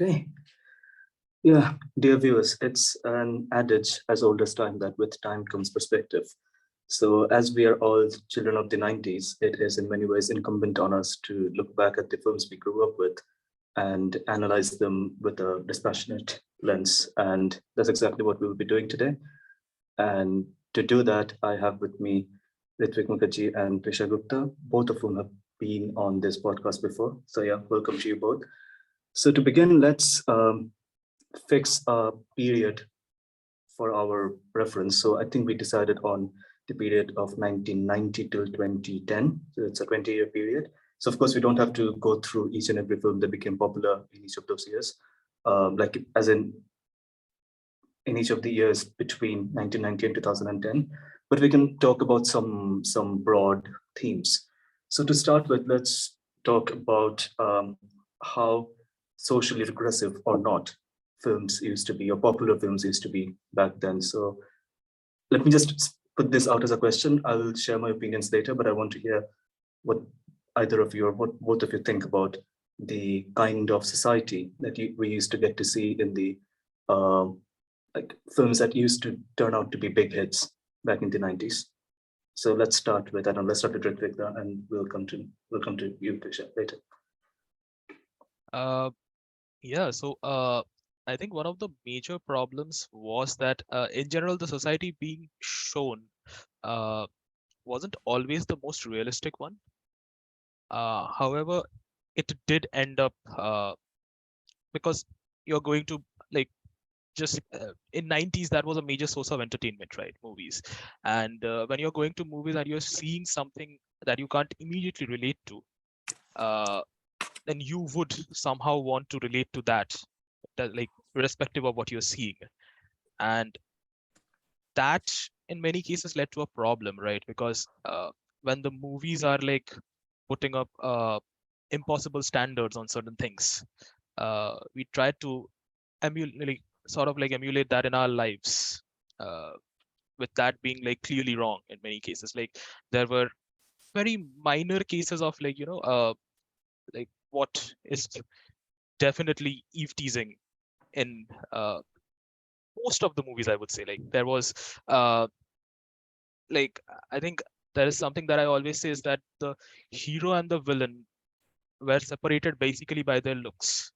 Okay. Yeah, dear viewers, it's an adage as old as time that with time comes perspective. So, as we are all children of the 90s, it is in many ways incumbent on us to look back at the films we grew up with and analyze them with a dispassionate lens. And that's exactly what we will be doing today. And to do that, I have with me Ritwik Mukherjee and Tvisha Gupta, both of whom have been on this podcast before. So, yeah, welcome to you both. So, to begin, let's fix a period for our reference. So I think we decided on the period of 1990 till 2010. So it's a 20-year period. So of course, we don't have to go through each and every film that became popular in each of those years. Like as in each of the years between 1990 and 2010, but we can talk about some broad themes. So to start with, let's talk about how socially regressive or not films used to be, or popular films used to be back then. So let me just put this out as a question. I'll share my opinions later, but I want to hear what either of you or what both of you think about the kind of society that we used to get to see in the like films that used to turn out to be big hits back in the 90s. So let's start with, I don't know, let's start with Ritwik and we'll come to you, Trisha, later. Uh, yeah, so I think one of the major problems was that in general, the society being shown uh, wasn't always the most realistic one. However, it did end up because you're going to like just in 90s that was a major source of entertainment, right? Movies. And when you're going to movies and you're seeing something that you can't immediately relate to, uh, then you would somehow want to relate to that, like irrespective of what you're seeing. And that in many cases led to a problem, right? Because when the movies are like putting up impossible standards on certain things, we try to emulate, like, sort of like emulate that in our lives, uh, with that being like clearly wrong in many cases. Like there were very minor cases of like what is definitely eve teasing in most of the movies. I would say like there was uh like I think there is something that I always say is that the hero and the villain were separated basically by their looks.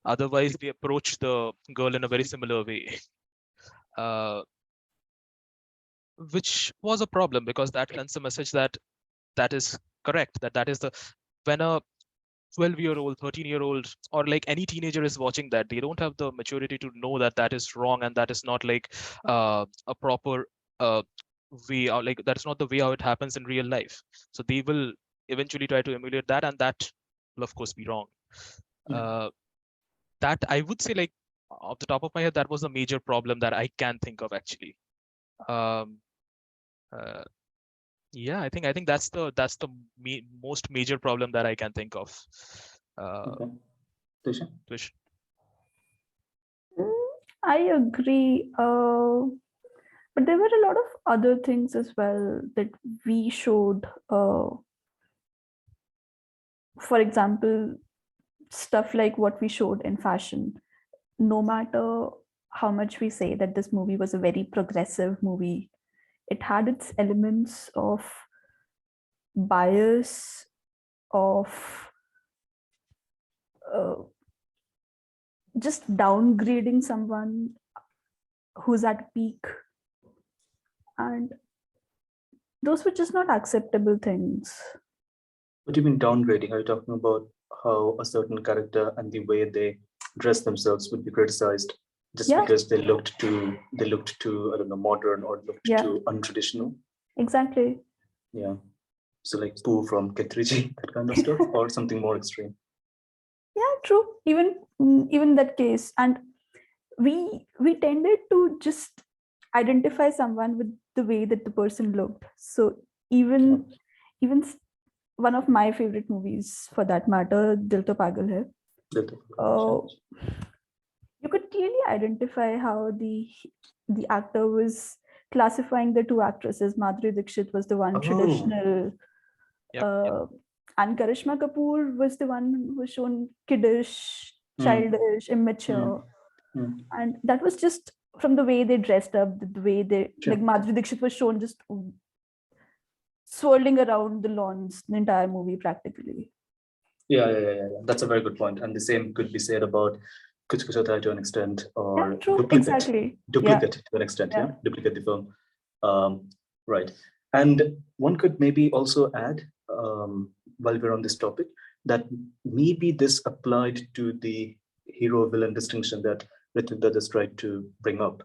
Otherwise, they approach the girl in a very similar way, uh, which was a problem because that sends a message that that is correct. That is the when a 12-year-old, 13-year-old, or like any teenager is watching that, they don't have the maturity to know that that is wrong and that is not like a proper uh, way, or like that's not the way how it happens in real life. So they will eventually try to emulate that, and that will of course be wrong. Yeah. Uh, that I would say, like off the top of my head, that was a major problem that I can think of actually. Um, uh, yeah, I think that's the most major problem that I can think of. Uh, Okay. Trisha? Twish. Mm, I agree. But there were a lot of other things as well that we showed. For example, stuff like what we showed in fashion. No matter how much we say that this movie was a very progressive movie, it had its elements of bias, of uh, just downgrading someone who's at peak, and those were just not acceptable things. What do you mean downgrading? Are you talking about how a certain character and the way they dress themselves would be criticized just Yeah, because they looked too I don't know, modern or looked yeah, too untraditional? exactly. Yeah. So like Pooh from Ketriji, that kind of stuff, or something more extreme. Yeah, true. Even that case, and we tended to just identify someone with the way that the person looked. So Yeah. even one of my favorite movies, for that matter, Dil To Pagal Hai, That- uh, you could clearly identify how the actor was classifying the two actresses. Madhuri Dixit was the one Oh, traditional, Yep, yep. uh, and Karishma Kapoor was the one who was shown kiddish, childish, immature. And that was just from the way they dressed up, the way they, Sure. like Madhuri Dixit was shown just swirling around the lawns the entire movie practically. Yeah. That's a very good point. And the same could be said about Kuch Kuch Hota Hai to an extent, or Yeah, true, Duplicate. exactly. Duplicate to an extent, yeah. Duplicate the film. Right. And one could maybe also add, while we're on this topic, that maybe this applied to the hero-villain distinction that Ritwik just tried to bring up.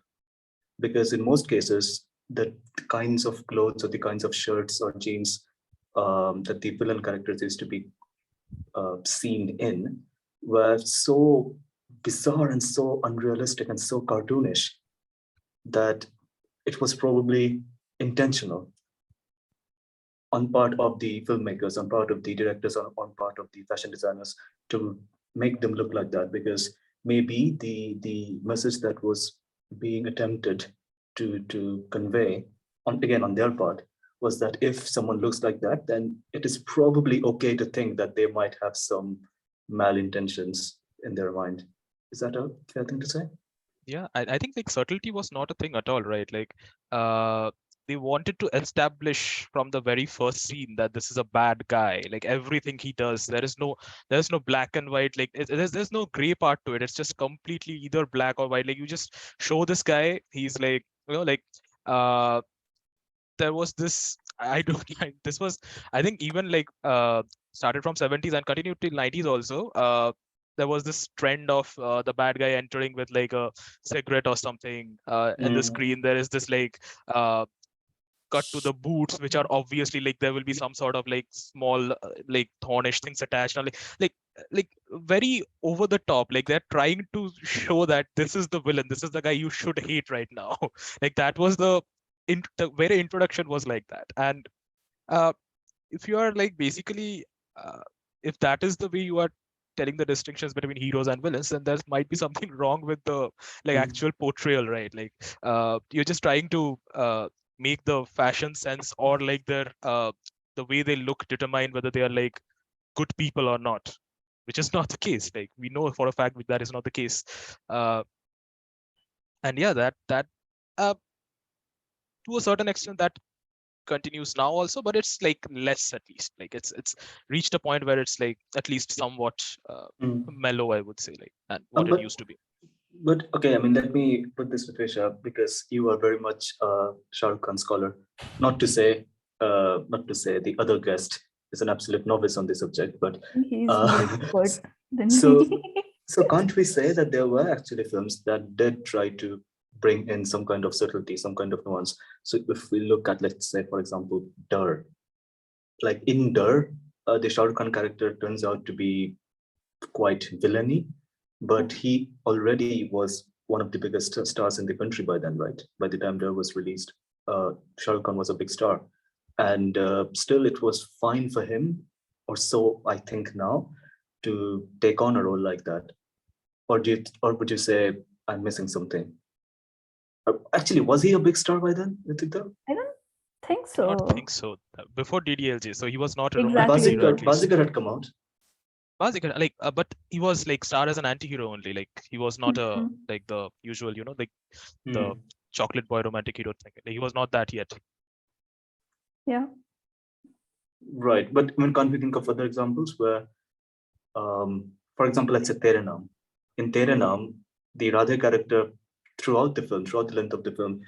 Because in most cases, the kinds of clothes or the kinds of shirts or jeans that the villain characters used to be seen in were so bizarre and so unrealistic and so cartoonish that it was probably intentional on part of the filmmakers, on part of the directors, on part of the fashion designers to make them look like that, because maybe the message that was being attempted to convey on their part was that if someone looks like that, then it is probably okay to think that they might have some malintentions in their mind. Is that a fair thing to say? Yeah, I think like subtlety was not a thing at all, right? Like they wanted to establish from the very first scene that this is a bad guy. Like everything he does, there's no black and white. Like there's no gray part to it. It's just completely either black or white. Like you just show this guy, he's like, like there was this, I don't this was, I think, even like started from 70s and continued till 90s also. There was this trend of the bad guy entering with like a cigarette or something, and the screen there is this like cut to the boots, which are obviously like there will be some sort of like small like thornish things attached, or like very over the top. Like they're trying to show that this is the villain, this is the guy you should hate right now. Like that was the very introduction was like that. And if you are like basically if that is the way you are telling the distinctions between heroes and villains, then there might be something wrong with the like actual portrayal, right? Like you're just trying to make the fashion sense or like their the way they look determine whether they are like good people or not, which is not the case. Like we know for a fact that is not the case. And yeah, that uh, to a certain extent that continues now also, but it's like less, at least. Like it's reached a point where it's like at least somewhat mellow, I would say, like, and what it used to be. But okay, I mean, let me put this with Tvisha, because you are very much a Shah Rukh Khan scholar. Not to say the other guest is an absolute novice on this subject, but He's more expert than so me. so can't we say that there were actually films that did try to bring in some kind of subtlety, some kind of nuance? So if we look at, let's say, for example, Dar, like in Dar, the Shah Rukh Khan character turns out to be quite villainy, but he already was one of the biggest stars in the country by then, right? By the time Dar was released, Shah Rukh Khan was a big star, and still it was fine for him, or so I think now, to take on a role like that. Or would you say I'm missing something? Actually, was he a big star by then, Ritika? I don't think I do not so. think so. Before DDLJ, so he was not a Exactly. romantic hero, at least. Bazikar had come out. Bazikar, like, but he was like starred as an anti-hero only. Like he was not a like the usual, like the chocolate boy romantic hero thing. Like, he was not that yet. Yeah. Right, but when can't we think of other examples where, for example, let's say Tere Naam. In Tere Naam, the Radhe character throughout the film, throughout the length of the film,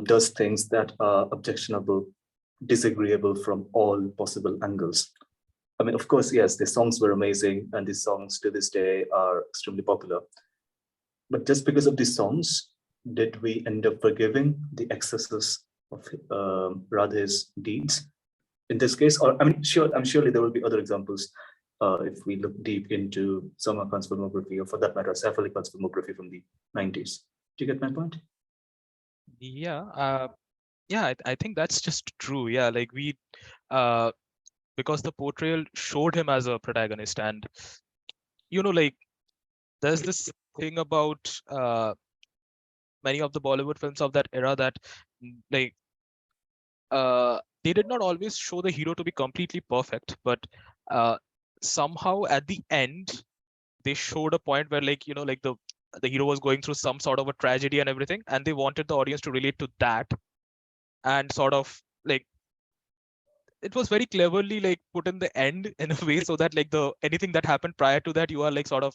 does things that are objectionable, disagreeable from all possible angles. I mean, of course, yes, the songs were amazing, and the songs to this day are extremely popular. But just because of the songs, did we end up forgiving the excesses of Radhe's deeds? In this case, or I mean, surely there will be other examples if we look deep into Salman Khan's filmography, or for that matter, Saif Ali Khan's filmography from the 90s. Do you get my point? Yeah, yeah, I think that's just true. Yeah, like we, because the portrayal showed him as a protagonist, and like there's this thing about many of the Bollywood films of that era that like they did not always show the hero to be completely perfect, but somehow at the end they showed a point where like like the hero was going through some sort of a tragedy and everything, and they wanted the audience to relate to that, and sort of like it was very cleverly like put in the end in a way so that like the anything that happened prior to that you are like sort of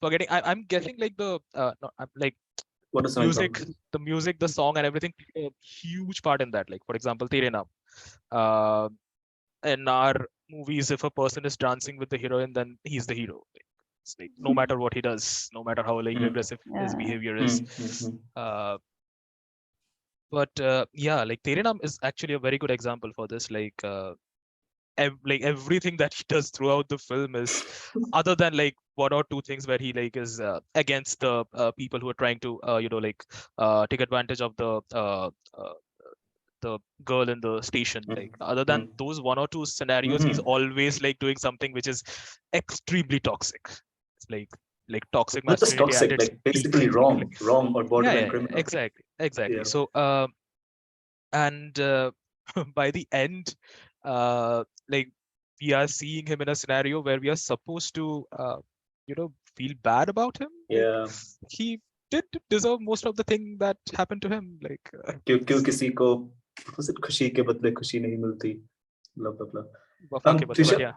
forgetting. I'm guessing like the no, I'm like What the are some music, examples? the song and everything play a huge part in that. Like for example, Tere Naam. Uh, in our movies, if a person is dancing with the heroine, then he's the hero. Like, it's like no matter what he does, no matter how like aggressive his Yeah. behavior is. Uh, but yeah, like Tere Naam is actually a very good example for this. Like like everything that he does throughout the film is other than like one or two things where he like is against the people who are trying to like take advantage of the girl in the station. Like other than those one or two scenarios, he's always like doing something which is extremely toxic. It's like toxic Not just masculinity at toxic, its like peak. basically wrong or Yeah, borderline yeah, criminal. exactly. Yeah. So and by the end, like we are seeing him in a scenario where we are supposed to feel bad about him. Like Yeah. he did deserve most of the thing that happened to him. Like क्यों किसी को was it खुशी के बदले खुशी नहीं मिलती, blah blah blah. वफा के बदले, Tvisha, but yeah,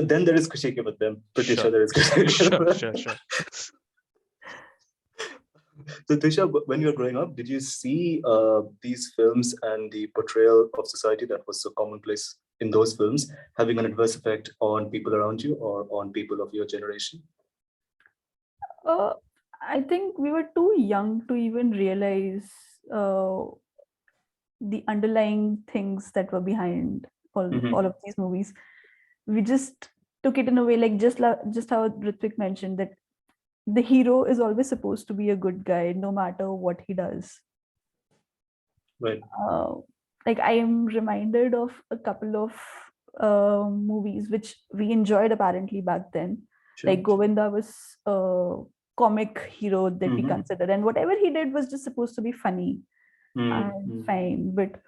then there is खुशी के बदले. I'm pretty sure, sure there is खुशी के sure, बदले. sure. So Tvisha, when you were growing up, did you see these films and the portrayal of society that was so commonplace in those films having an adverse effect on people around you or on people of your generation? I think we were too young to even realize the underlying things that were behind all of these movies. We just took it in a way like just how Ritwik mentioned, that the hero is always supposed to be a good guy no matter what he does. Right. Like I am reminded of a couple of movies which we enjoyed apparently back then. Sure. Like Govinda was a comic hero that we considered, and whatever he did was just supposed to be funny and fine. But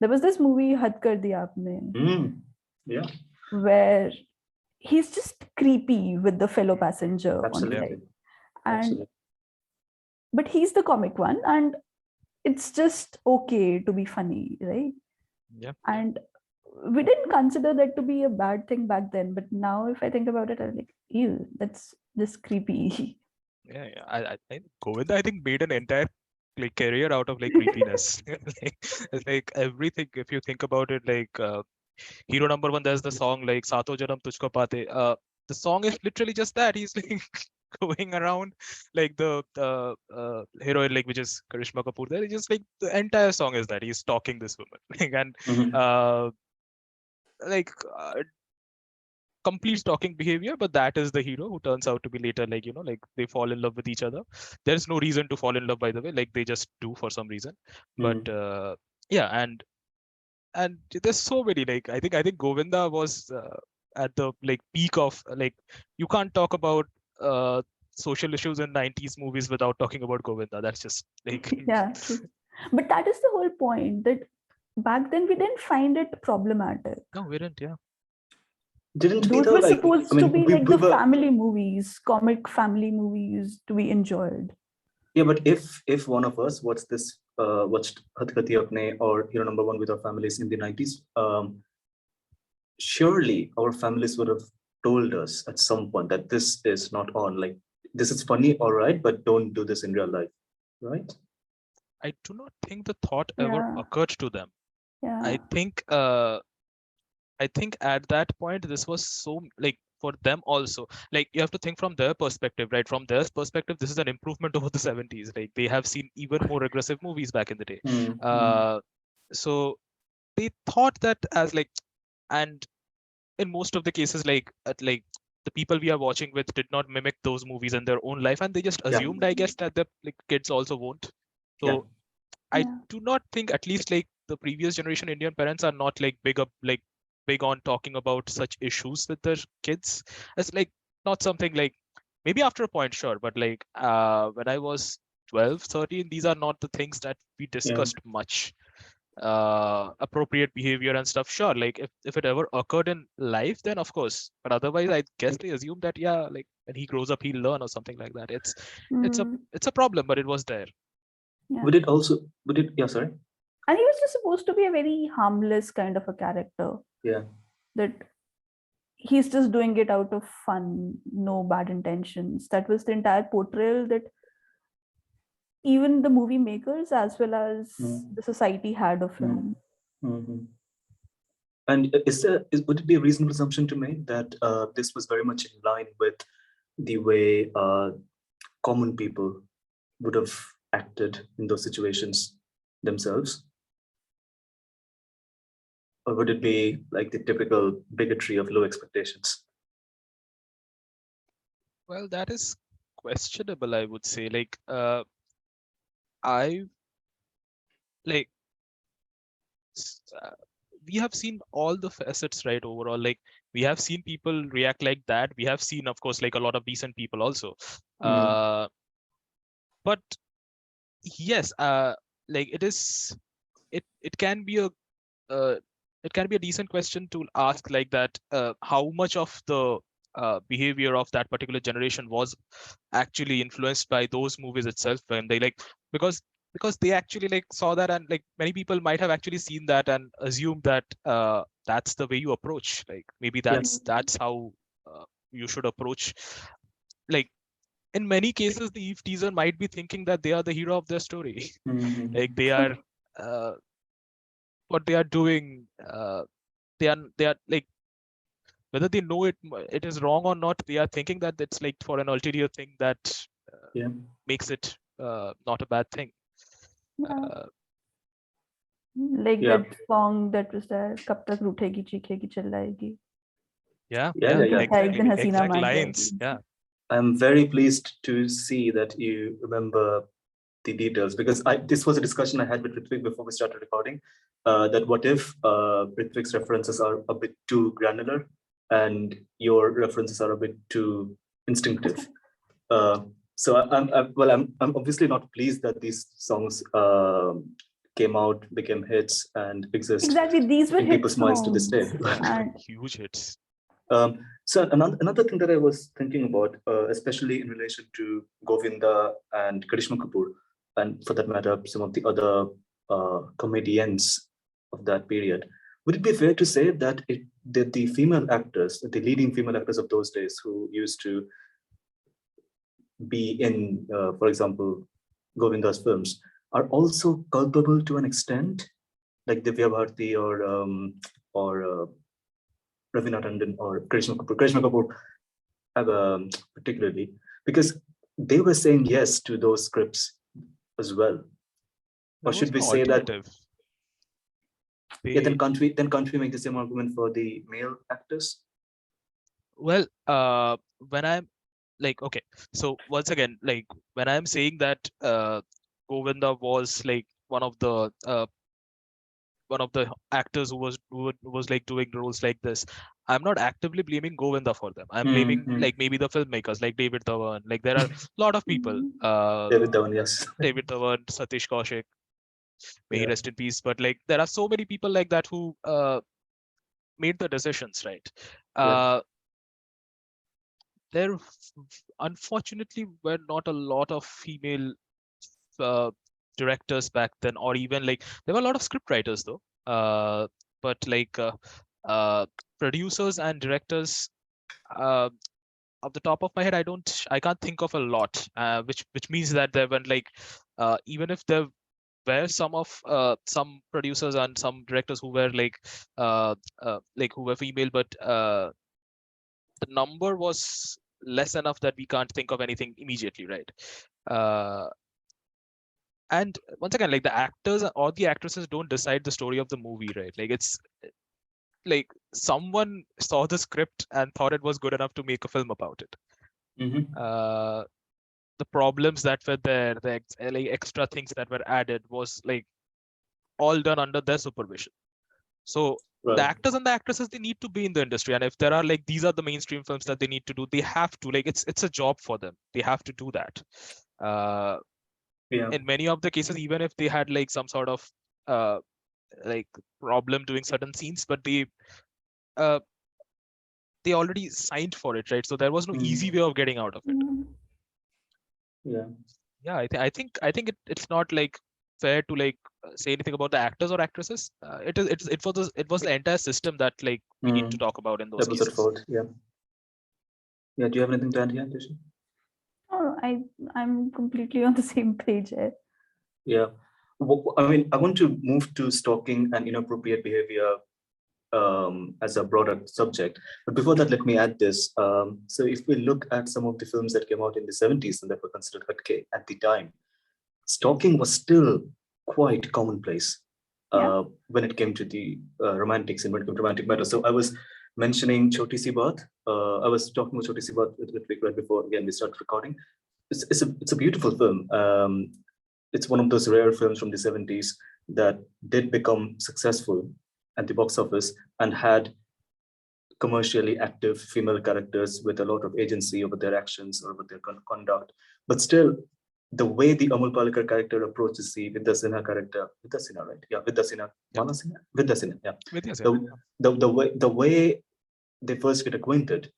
there was this movie Had Kar Diya Aapne, yeah, where he's just creepy with the fellow passenger absolutely. on flight, and Absolutely. but he's the comic one, and it's just okay to be funny, right? Yeah. And we didn't consider that to be a bad thing back then, but now if I think about it, I'm like, ew, that's just creepy. Yeah, I think Govinda, I think, made an entire like career out of like creepiness. like everything, if you think about it, like hero number one, there's the song like Saato Janam Tujhko Paate. The song is literally just that. He's like going around like the heroine, like which is Karishma Kapoor. There, just like the entire song is that he's stalking this woman, and like complete stalking behavior, but that is the hero who turns out to be later like like they fall in love with each other. There's no reason to fall in love, by the way, like they just do for some reason. But yeah, and there's so many, like I think Govinda was at the like peak of like you can't talk about social issues in 90s movies without talking about Govinda. That's just like Yeah, true. But that is the whole point, that back then we didn't find it problematic. no, we didn't. Yeah, Didn't we Those though? were Like, supposed I mean, to be we like the were. family movies, comic family movies to be enjoyed. Yeah, but if one of us watched Hat Kar Diya Aapne or hero number one with our families in the 90s, surely our families would have told us at some point that this is not on. Like, this is funny, all right, but don't do this in real life, right? I do not think the thought ever Yeah. occurred to them. Yeah. I think at that point this was so like for them also, like you have to think from their perspective, right? From their perspective, this is an improvement over the 70s. Like they have seen even more aggressive movies back in the day. So they thought that as like, and in most of the cases, like like the people we are watching with did not mimic those movies in their own life, and they just assumed, I guess, that the like kids also won't. So I do not think, at least like the previous generation Indian parents are not like big on talking about such issues with their kids. It's like not something like, maybe after a point, sure, but like when I was 12, 13, these are not the things that we discussed much. appropriate behavior and stuff, sure, like if it ever occurred in life, then of course, but otherwise I guess they assume that, yeah, like when he grows up he'll learn or something like that. It's a problem, but it was there. Yeah. Would it, yeah, sorry. And he was just supposed to be a very harmless kind of a character. Yeah. That he's just doing it out of fun, no bad intentions. That was the entire portrayal that even the movie makers as well as the society had of him. And would it be a reasonable assumption to make that this was very much in line with the way common people would have acted in those situations themselves? Or would it be like the typical bigotry of low expectations? Well, that is questionable, I would say. Like I like we have seen all the facets, right? Overall, like we have seen people react like that. We have seen, of course, like a lot of decent people also. But yes, like it can be a decent question to ask, like that how much of the behavior of that particular generation was actually influenced by those movies itself, when they like because they actually like saw that, and like many people might have actually seen that and assumed that that's the way you approach, like maybe that's how you should approach. Like in many cases the Eve teaser might be thinking that they are the hero of their story. Like they are what they are doing, they are like, whether they know it is wrong or not, they are thinking that it's like for an ulterior thing that makes it not a bad thing. Like that song that was there, "Kab tak रूठेगी चीखेगी चिल्लाएगी." Exact lines. I'm very pleased to see that you remember the details, because this was a discussion I had with Ritwik before we started recording, that what if Ritwik's references are a bit too granular and your references are a bit too instinctive. So I'm obviously not pleased that these songs came out, became hits, and exist. Exactly, these were in people's minds to this day. Huge hits. So another thing that I was thinking about, especially in relation to Govinda and Karishma Kapoor, and for that matter, some of the other comedians of that period, would it be fair to say that the female actors, the leading female actors of those days who used to be in, for example, Govinda's films, are also culpable to an extent, like Divya Bharti or Ravina Tandon or Krishna Kapoor particularly, because they were saying yes to those scripts as well. Or should we say that? Then can't we make the same argument for the male actors? Well, when I'm like, okay, so once again, like when I'm saying that Govinda was like one of the actors who was like doing roles like this, I'm not actively blaming Govinda for them. I'm blaming like maybe the filmmakers, like David Dhawan. Like there are a lot of people. David Dhawan, yes. David Dhawan, Satish Kaushik, may he rest in peace. But like there are so many people like that who made the decisions, right? There unfortunately were not a lot of female directors back then, or even like there were a lot of script writers though, but like producers and directors, off the top of my head, I can't think of a lot, which means that there were like even if there were some producers and some directors who were like who were female, but the number was less enough that we can't think of anything immediately, right? And once again, like the actors or the actresses don't decide the story of the movie, right? Like it's like someone saw the script and thought it was good enough to make a film about it. The problems that were there, the like extra things that were added, was like all done under their supervision. So the actors and the actresses, they need to be in the industry, and if there are like these are the mainstream films that they need to do, they have to, like it's a job for them. They have to do that. In many of the cases, even if they had like some sort of like problem doing certain scenes, but they already signed for it, right? So there was no easy way of getting out of it. Yeah. Yeah, I think it's not fair to say anything about the actors or actresses. It was the entire system that we need to talk about in those That was at cases. fault. Yeah. Yeah. Do you have anything to add here, Tvisha? Oh, I'm completely on the same page here. Yeah. I mean, I want to move to stalking and inappropriate behavior as a broader subject. But before that, let me add this. So if we look at some of the films that came out in the 70s and that were considered hatke at the time, stalking was still quite commonplace when it came to the romantics and when it came to romantic matters. So I was mentioning Choti Si Baat. I was talking about Choti Si Baat with Ritwik right before again we started recording. It's a beautiful film. It's one of those rare films from the 70s that did become successful at the box office and had commercially active female characters with a lot of agency over their actions or over their conduct. But still, the way the Amul Palekar character approaches the Vidya Sinha character, Vidya Sinha, right? Yeah, Vidya Sinha. Yeah. Mala Sinha? Vidya Sinha, yeah. Vidya The, Sinha, the way they first get acquainted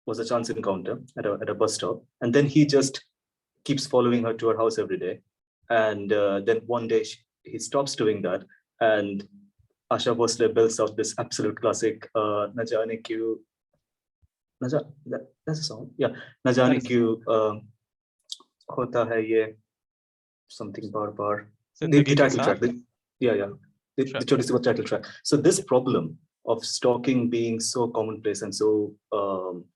was a chance encounter at a bus stop. And then he just keeps following her to her house every day. And then one day he stops doing that. And Asha Bhosle builds out this absolute classic, Na Jaane Kyun, that's a song. Yeah, Na That Jaane is Kyun Hota Hai Ye, something bar bar. The Zindagi Ke title track. Saath. Yeah. The Sure. Choti Si Baat title track. So this problem of stalking being so commonplace and so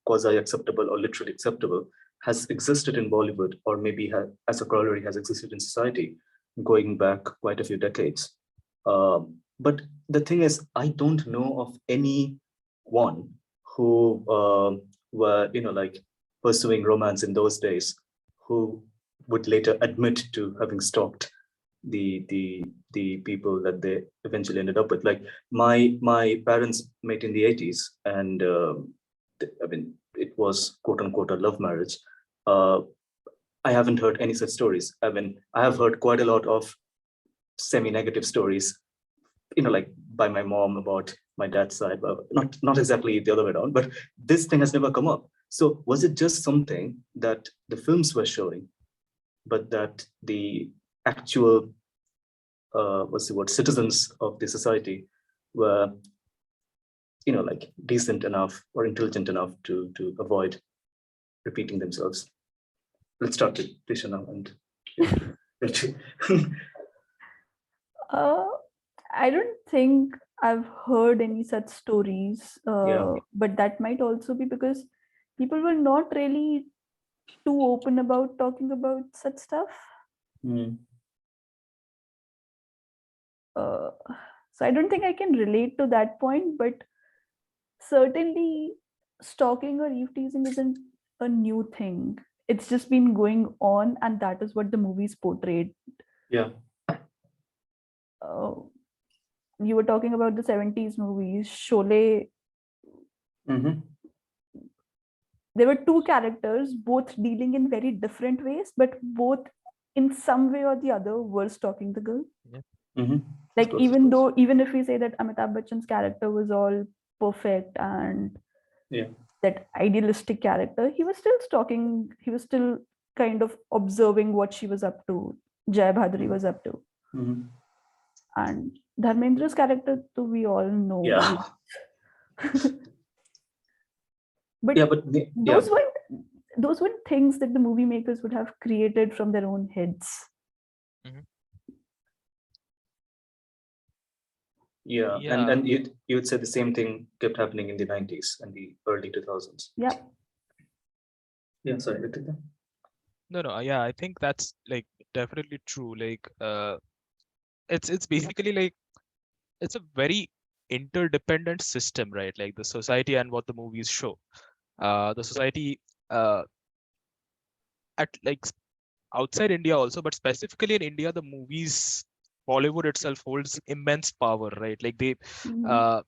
quasi acceptable or literally acceptable has existed in Bollywood, or maybe as a corollary has existed in society going back quite a few decades. But the thing is, I don't know of any one who were, pursuing romance in those days who would later admit to having stalked the people that they eventually ended up with. Like my parents met in the 80s, and I mean it was quote unquote a love marriage. Uh, I haven't heard any such stories. I mean, I have heard quite a lot of semi-negative stories, like by my mom about my dad's side, but not exactly the other way around. But this thing has never come up. So was it just something that the films were showing, but that the actual what's the word, citizens of the society were decent enough or intelligent enough to avoid repeating themselves? Let's start with Tvisha now and I don't think I've heard any such stories, Yeah. but that might also be because people were not really too open about talking about such stuff. So I don't think I can relate to that point, but certainly stalking or eve teasing isn't a new thing. It's just been going on, and that is what the movies portrayed. Yeah. You were talking about the 70s movies, Sholay. Mm-hmm. There were two characters, both dealing in very different ways, but both in some way or the other were stalking the girl. Yeah. Mm-hmm. Like even if we say that Amitabh Bachchan's character was all perfect and Yeah. that idealistic character, he was still stalking, he was still kind of observing what she was up to, Jai Bhadri was up to. Mm-hmm. And Dharmendra's character, too, we all know. Yeah. But Yeah, but those weren't things that the movie makers would have created from their own heads. Mhm. Yeah. Yeah. And you would say the same thing kept happening in the 90s and the early 2000s. Yeah. Yeah, sorry, I did that. No. Yeah, I think that's definitely true. It's basically it's a very interdependent system, right? Like the society and what the movies show. The society at outside India also, but specifically in India, the movies, Bollywood itself holds immense power, right? Like they, Mhm. uh,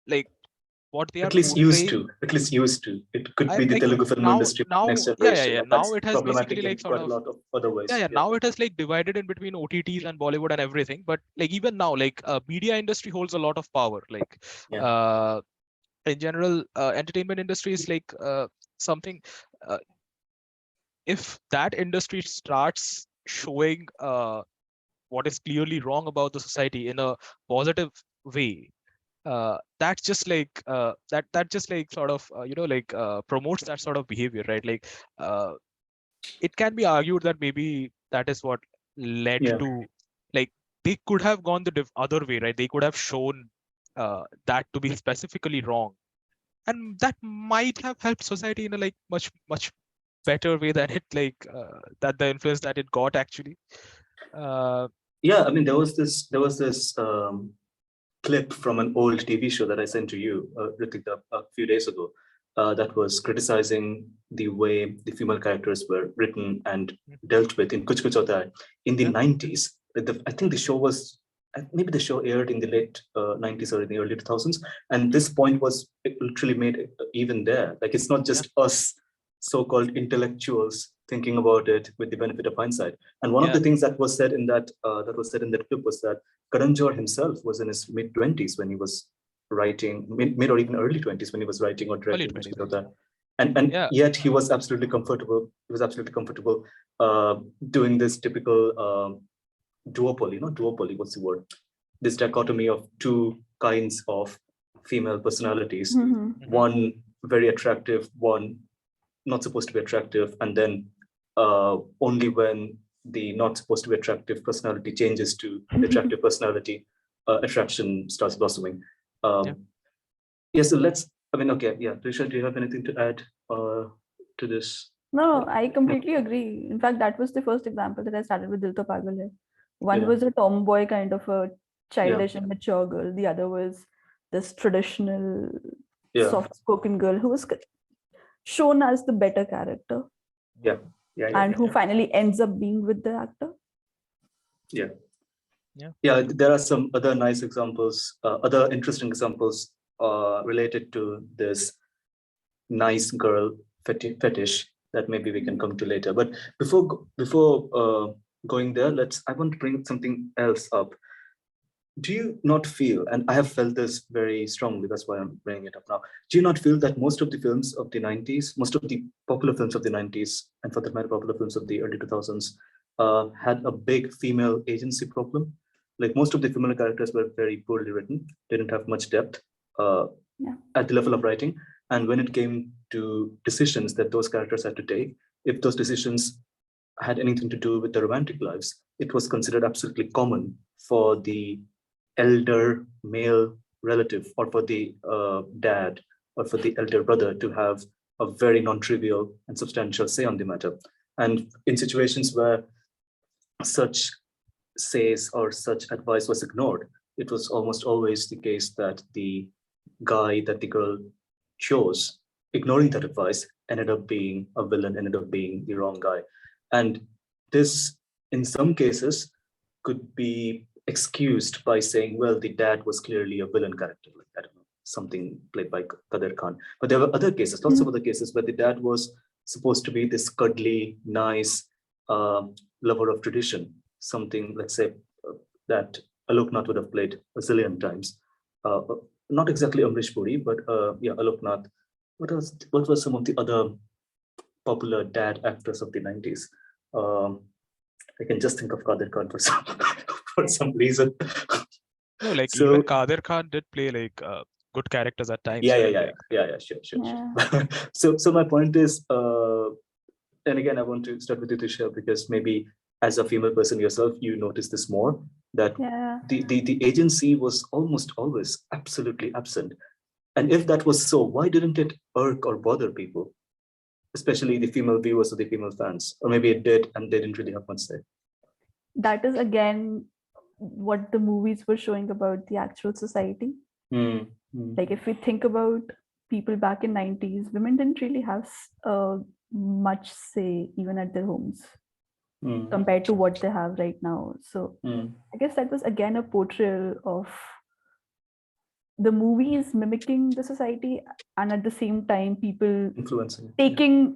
like what they are At least used portraying. to. At least used to. It could be I'm the like Telugu film now, industry next yeah. generation, and Now that's it has basically problematic in like sort quite a of, lot of other ways. yeah. Yeah. Now it has like divided in between OTTs and Bollywood and everything. But like even now, like media industry holds a lot of power. Like Yeah. in general, entertainment industry is like something. Uh, if that industry starts showing what is clearly wrong about the society in a positive way, that's just like that just like sort of promotes that sort of behavior, right? Like uh, it can be argued that maybe that is what led Yeah. to, like, they could have gone the other way, right? They could have shown that to be specifically wrong, and that might have helped society in a like much better way than it that the influence that it got actually. uh, Yeah. I mean, there was this clip from an old TV show that I sent to you, Ritwik, a few days ago, that was criticizing the way the female characters were written and dealt with in Kuch Kuch Hota Hai in the Yeah. 90s. I think the show was, maybe the show aired in the late 90s or in the early 2000s. And this point was literally made even there. Like, it's not just us so-called intellectuals thinking about it with the benefit of hindsight. And one of the things that was said in that clip was that Karan Johar himself was in his mid-20s when he was writing, mid or even early 20s when he was writing or directing. And yet he was absolutely comfortable. He was absolutely comfortable doing this typical duopoly, not duopoly, what's the word? This dichotomy of two kinds of female personalities, one very attractive, one not supposed to be attractive, and then only when the not supposed to be attractive personality changes to the attractive personality, attraction starts blossoming. So let's, I mean, okay, yeah, Tvisha, do you have anything to add to this? No, I completely agree. In fact, that was the first example that I started with Dil To Pagal Hai. One Yeah. was a tomboy kind of a childish Yeah. and mature girl. The other was this traditional, Yeah. soft-spoken girl who was shown as the better character. Yeah. And who finally ends up being with the actor. Yeah, there are some other nice examples, other interesting examples related to this nice girl fetish that maybe we can come to later. But before going there, I want to bring something else up. Do you not feel, and I have felt this very strongly, that's why I'm bringing it up now. Do you not feel that most of the films of the 90s, most of the popular films of the 90s, and for that matter, popular films of the early 2000s, had a big female agency problem? Like, most of the female characters were very poorly written, didn't have much depth at the level of writing. And when it came to decisions that those characters had to take, if those decisions had anything to do with their romantic lives, it was considered absolutely common for the elder male relative or for the dad or for the elder brother to have a very non-trivial and substantial say on the matter. And in situations where such says or such advice was ignored, it was almost always the case that the guy that the girl chose, ignoring that advice, ended up being a villain, ended up being the wrong guy. And this, in some cases, could be excused by saying, well, the dad was clearly a villain character, like, I don't know, something played by Kadir Khan. But there were other cases, lots of other cases, where the dad was supposed to be this cuddly, nice lover of tradition, something, let's say, that Alok Nath would have played a zillion times. Not exactly Amrish Puri, but yeah, Alok Nath. What was some of the other popular dad actors of the 90s? I can just think of Kadir Khan for some for some reason. No, like So, even Kadir Khan did play like good characters at times. yeah, sure. So my point is, and again, I want to start with you, Tvisha, because maybe as a female person yourself, you notice this more, that the agency was almost always absolutely absent. And if that was so, why didn't it irk or bother people, especially the female viewers or the female fans? Or maybe it did and they didn't really have much say. That is again what the movies were showing about the actual society. Like, if we think about people back in 90s, women didn't really have much say even at their homes compared to what they have right now. So I guess that was again a portrayal of the movie is mimicking the society, and at the same time people Influencing. taking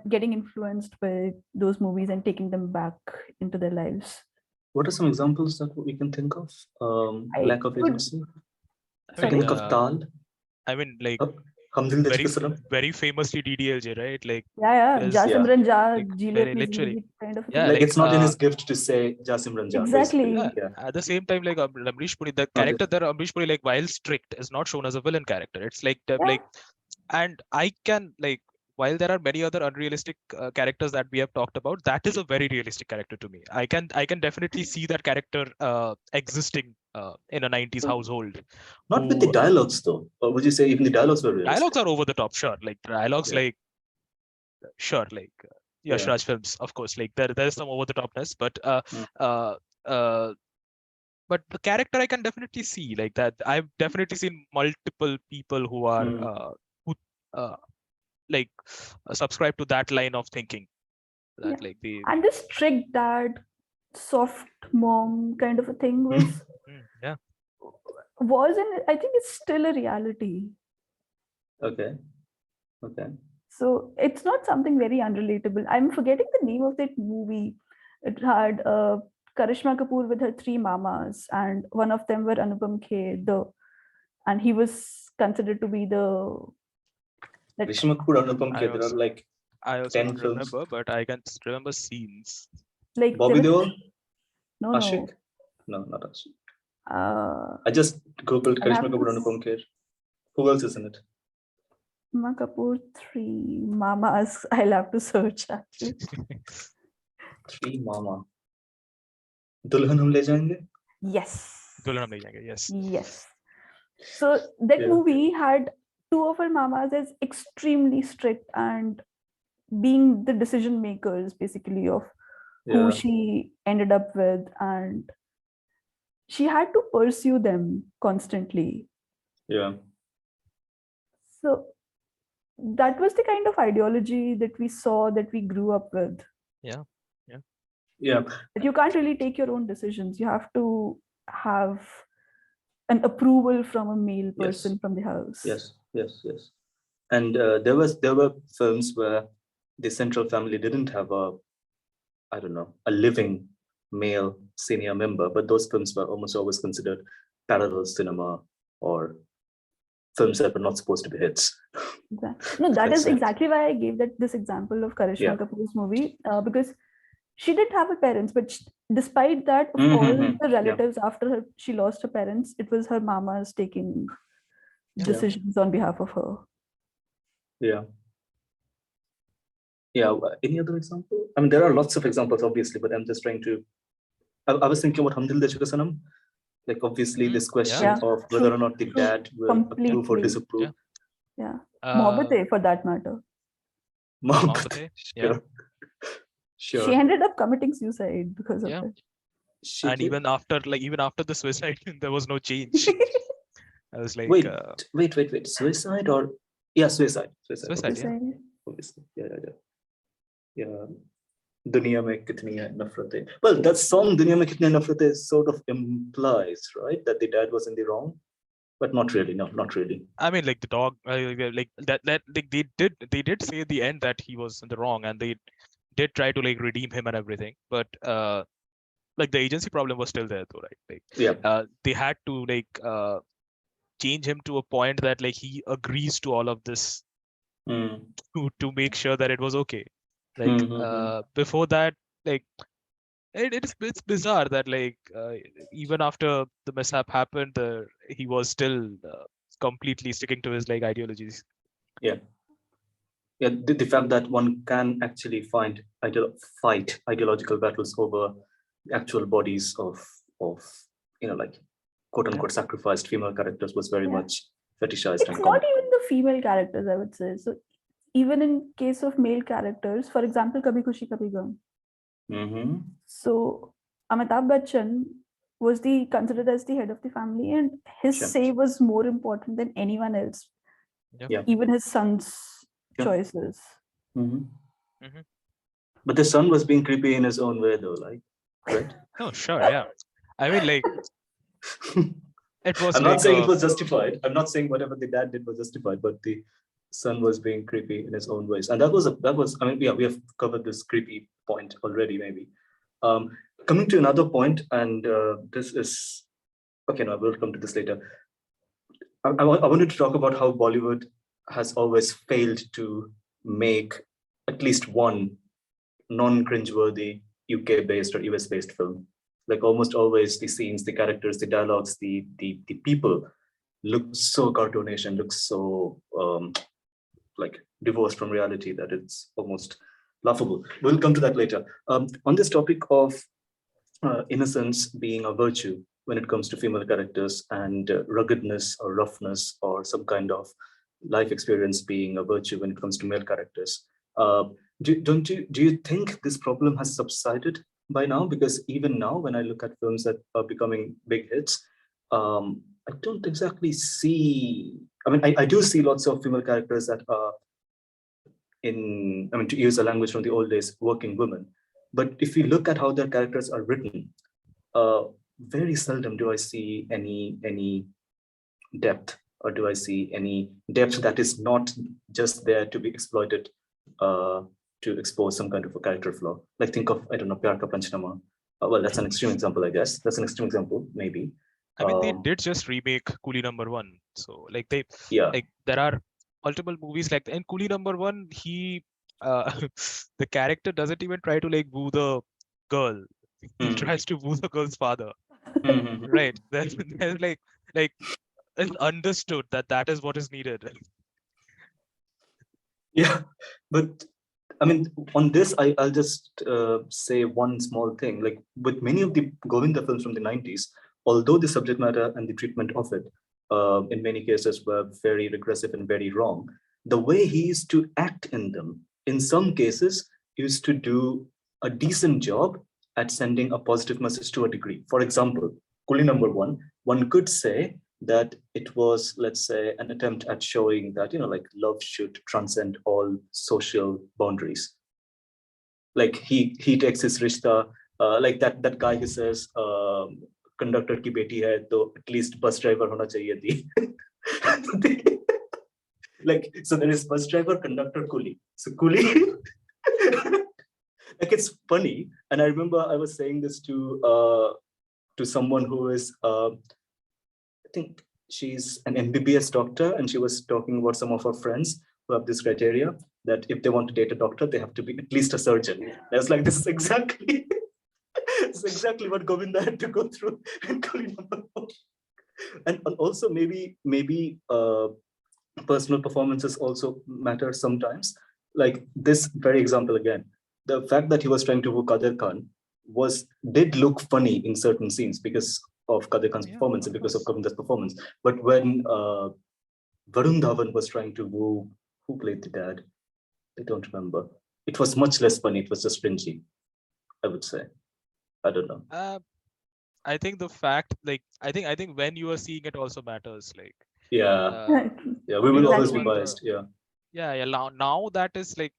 getting influenced by those movies and taking them back into their lives. What are some examples that we can think of? Lack of agency. I can think of Tal. I mean, like Hum Dil De Chuke Sanam. very famously DDLJ, right? Like Ja Simran Ja, like, Ji Lo very Apni literally. Zindagi kind of a Yeah, thing. Like it's not in his gift to say Ja Simran Ja. Exactly. basically. Yeah. At the same time, like Amrish Puri, the character there, Amrish Puri, like while strict, is not shown as a villain character. It's like like, and I can like, while there are many other unrealistic characters that we have talked about, that is a very realistic character to me. I can definitely see that character existing in a 90s household. Not with the dialogues though. Or would you say even the dialogues were realistic? Dialogues are over the top, sure. Like dialogues, like sure, like Yash Raj films, of course. Like there is some over the topness, but but the character I can definitely see like that. I've definitely seen multiple people who are who like subscribe to that line of thinking. That like the and this strict dad, soft mom kind of a thing was and I think it's still a reality. Okay. So it's not something very unrelatable. I'm forgetting the name of that movie. It had Karishma Kapoor with her 3 mamas, and one of them were Anupam Kher, and he was considered to be the. Karishma Kapoor, Anupam Kher. There are like I also 10 don't films. remember, but I can remember scenes. Like Bobby Deol? No, Ashik? No, not Ashik. No. I just googled Karishma Kapoor, Anupam Kher. Who else is in it? Karishma Kapoor 3 mamas. I'll have to search actually. 3 mama. Dulhan Hum Le Jayenge? Yes. Dulhan Hum Le Jayenge, yes. Yes. So that movie had 2 of her mamas as extremely strict and being the decision makers basically of who she ended up with, and she had to pursue them constantly. Yeah. So that was the kind of ideology that we saw, that we grew up with. Yeah. But you can't really take your own decisions. You have to have an approval from a male person from the house. Yes. And there were films where the central family didn't have a living male senior member, but those films were almost always considered parallel cinema or films that were not supposed to be hits. Exactly. No, that is exactly why I gave this example of Karishma Kapoor's movie, because she didn't have her parents, but despite that, of all the relatives after her, she lost her parents, it was her mamas taking decisions on behalf of her. Yeah. Any other example? I mean, there are lots of examples, obviously, but I'm just trying to. I was thinking about Hum Dil De Chuke Sanam. Like, obviously, this question of whether or not the dad will approve or disapprove. Yeah. Mohabbat for that matter. Mohabbat. Sure. She ended up committing suicide because of it. And even after the suicide, there was no change. I was like, wait. Suicide or suicide. Obviously. Yeah. Duniya mein kitni hai nafratein. Well, that song Duniya mein kitni nafratein sort of implies, right, that the dad was in the wrong, but not really. No, not really. I mean, like the dog, like that like they did say at the end that he was in the wrong, and they did try to like redeem him and everything, but like the agency problem was still there though, right? Like they had to like change him to a point that like he agrees to all of this to make sure that it was okay. Like before that, like it's bizarre that like even after the mishap happened, he was still completely sticking to his like ideologies. The fact that one can actually fight ideological battles over the actual bodies of like quote unquote sacrificed female characters was very much fetishized. It's not even the female characters, I would say. So even in case of male characters, for example, Kabhi Khushi Kabhi Gum. So Amitabh Bachchan was considered as the head of the family, and his say was more important than anyone else. Even his son's choices. But the son was being creepy in his own way, though, like, right? Oh, sure, yeah. I mean, like, It was I'm not like saying it was justified. I'm not saying whatever the dad did was justified, but the son was being creepy in his own ways. And that was, I mean, yeah, we have covered this creepy point already, maybe. Um, Coming to another point, and this is okay, no, we'll come to this later. I wanted to talk about how Bollywood has always failed to make at least one non-cringeworthy UK-based or US-based film. Like almost always, the scenes, the characters, the dialogues, the people look so cartoonish and look so like divorced from reality that it's almost laughable. We'll come to that later. On this topic of innocence being a virtue when it comes to female characters, and ruggedness or roughness or some kind of life experience being a virtue when it comes to male characters. Uh, do you think this problem has subsided by now? Because even now, when I look at films that are becoming big hits, I don't exactly see. I mean, I do see lots of female characters that are I mean, to use a language from the old days, working women. But if you look at how their characters are written, uh, very seldom do I see any depth, or do I see any depth that is not just there to be exploited uh, to expose some kind of a character flaw. Like think of, I don't know, Pyar Ka Panchnama. Well, that's an extreme example, I guess. That's an extreme example, maybe. I mean, they did just remake Coolie Number One, so like Yeah. like there are multiple movies like in Coolie Number One, the character doesn't even try to like woo the girl. He tries to woo the girl's father, Mhm. right? There's like it's understood that that is what is needed. Yeah, but I mean, on this, I'll just say one small thing. Like with many of the Govinda films from the 90s, although the subject matter and the treatment of it, in many cases, were very regressive and very wrong, the way he used to act in them, in some cases, used to do a decent job at sending a positive message to a degree. For example, Kuli number one could say that it was, let's say, an attempt at showing that, like love should transcend all social boundaries. Like he takes his rishta, like that guy who says, conductor ki beti hai, to at least bus driver hona chahiye thi. Like, so there is bus driver, conductor, coolie. So coolie, like it's funny. And I remember I was saying this to someone who is I think she's an MBBS doctor, and she was talking about some of her friends who have this criteria that if they want to date a doctor, they have to be at least a surgeon. And I was like, this is exactly, this is exactly what Govinda had to go through in Kali number 4. And also maybe personal performances also matter sometimes. Like this very example again, the fact that he was trying to woo Kadir Khan did look funny in certain scenes because of Kadir Khan's performance and because of Govinda's performance. But when Varun Dhawan was trying to woo, who played the dad? I don't remember. It was much less funny. It was just cringy, I would say. I don't know. I think the fact, like, I think when you are seeing it also matters. Like, Yeah, yeah, we you will know always be what? biased. Yeah, Yeah. Now that is like,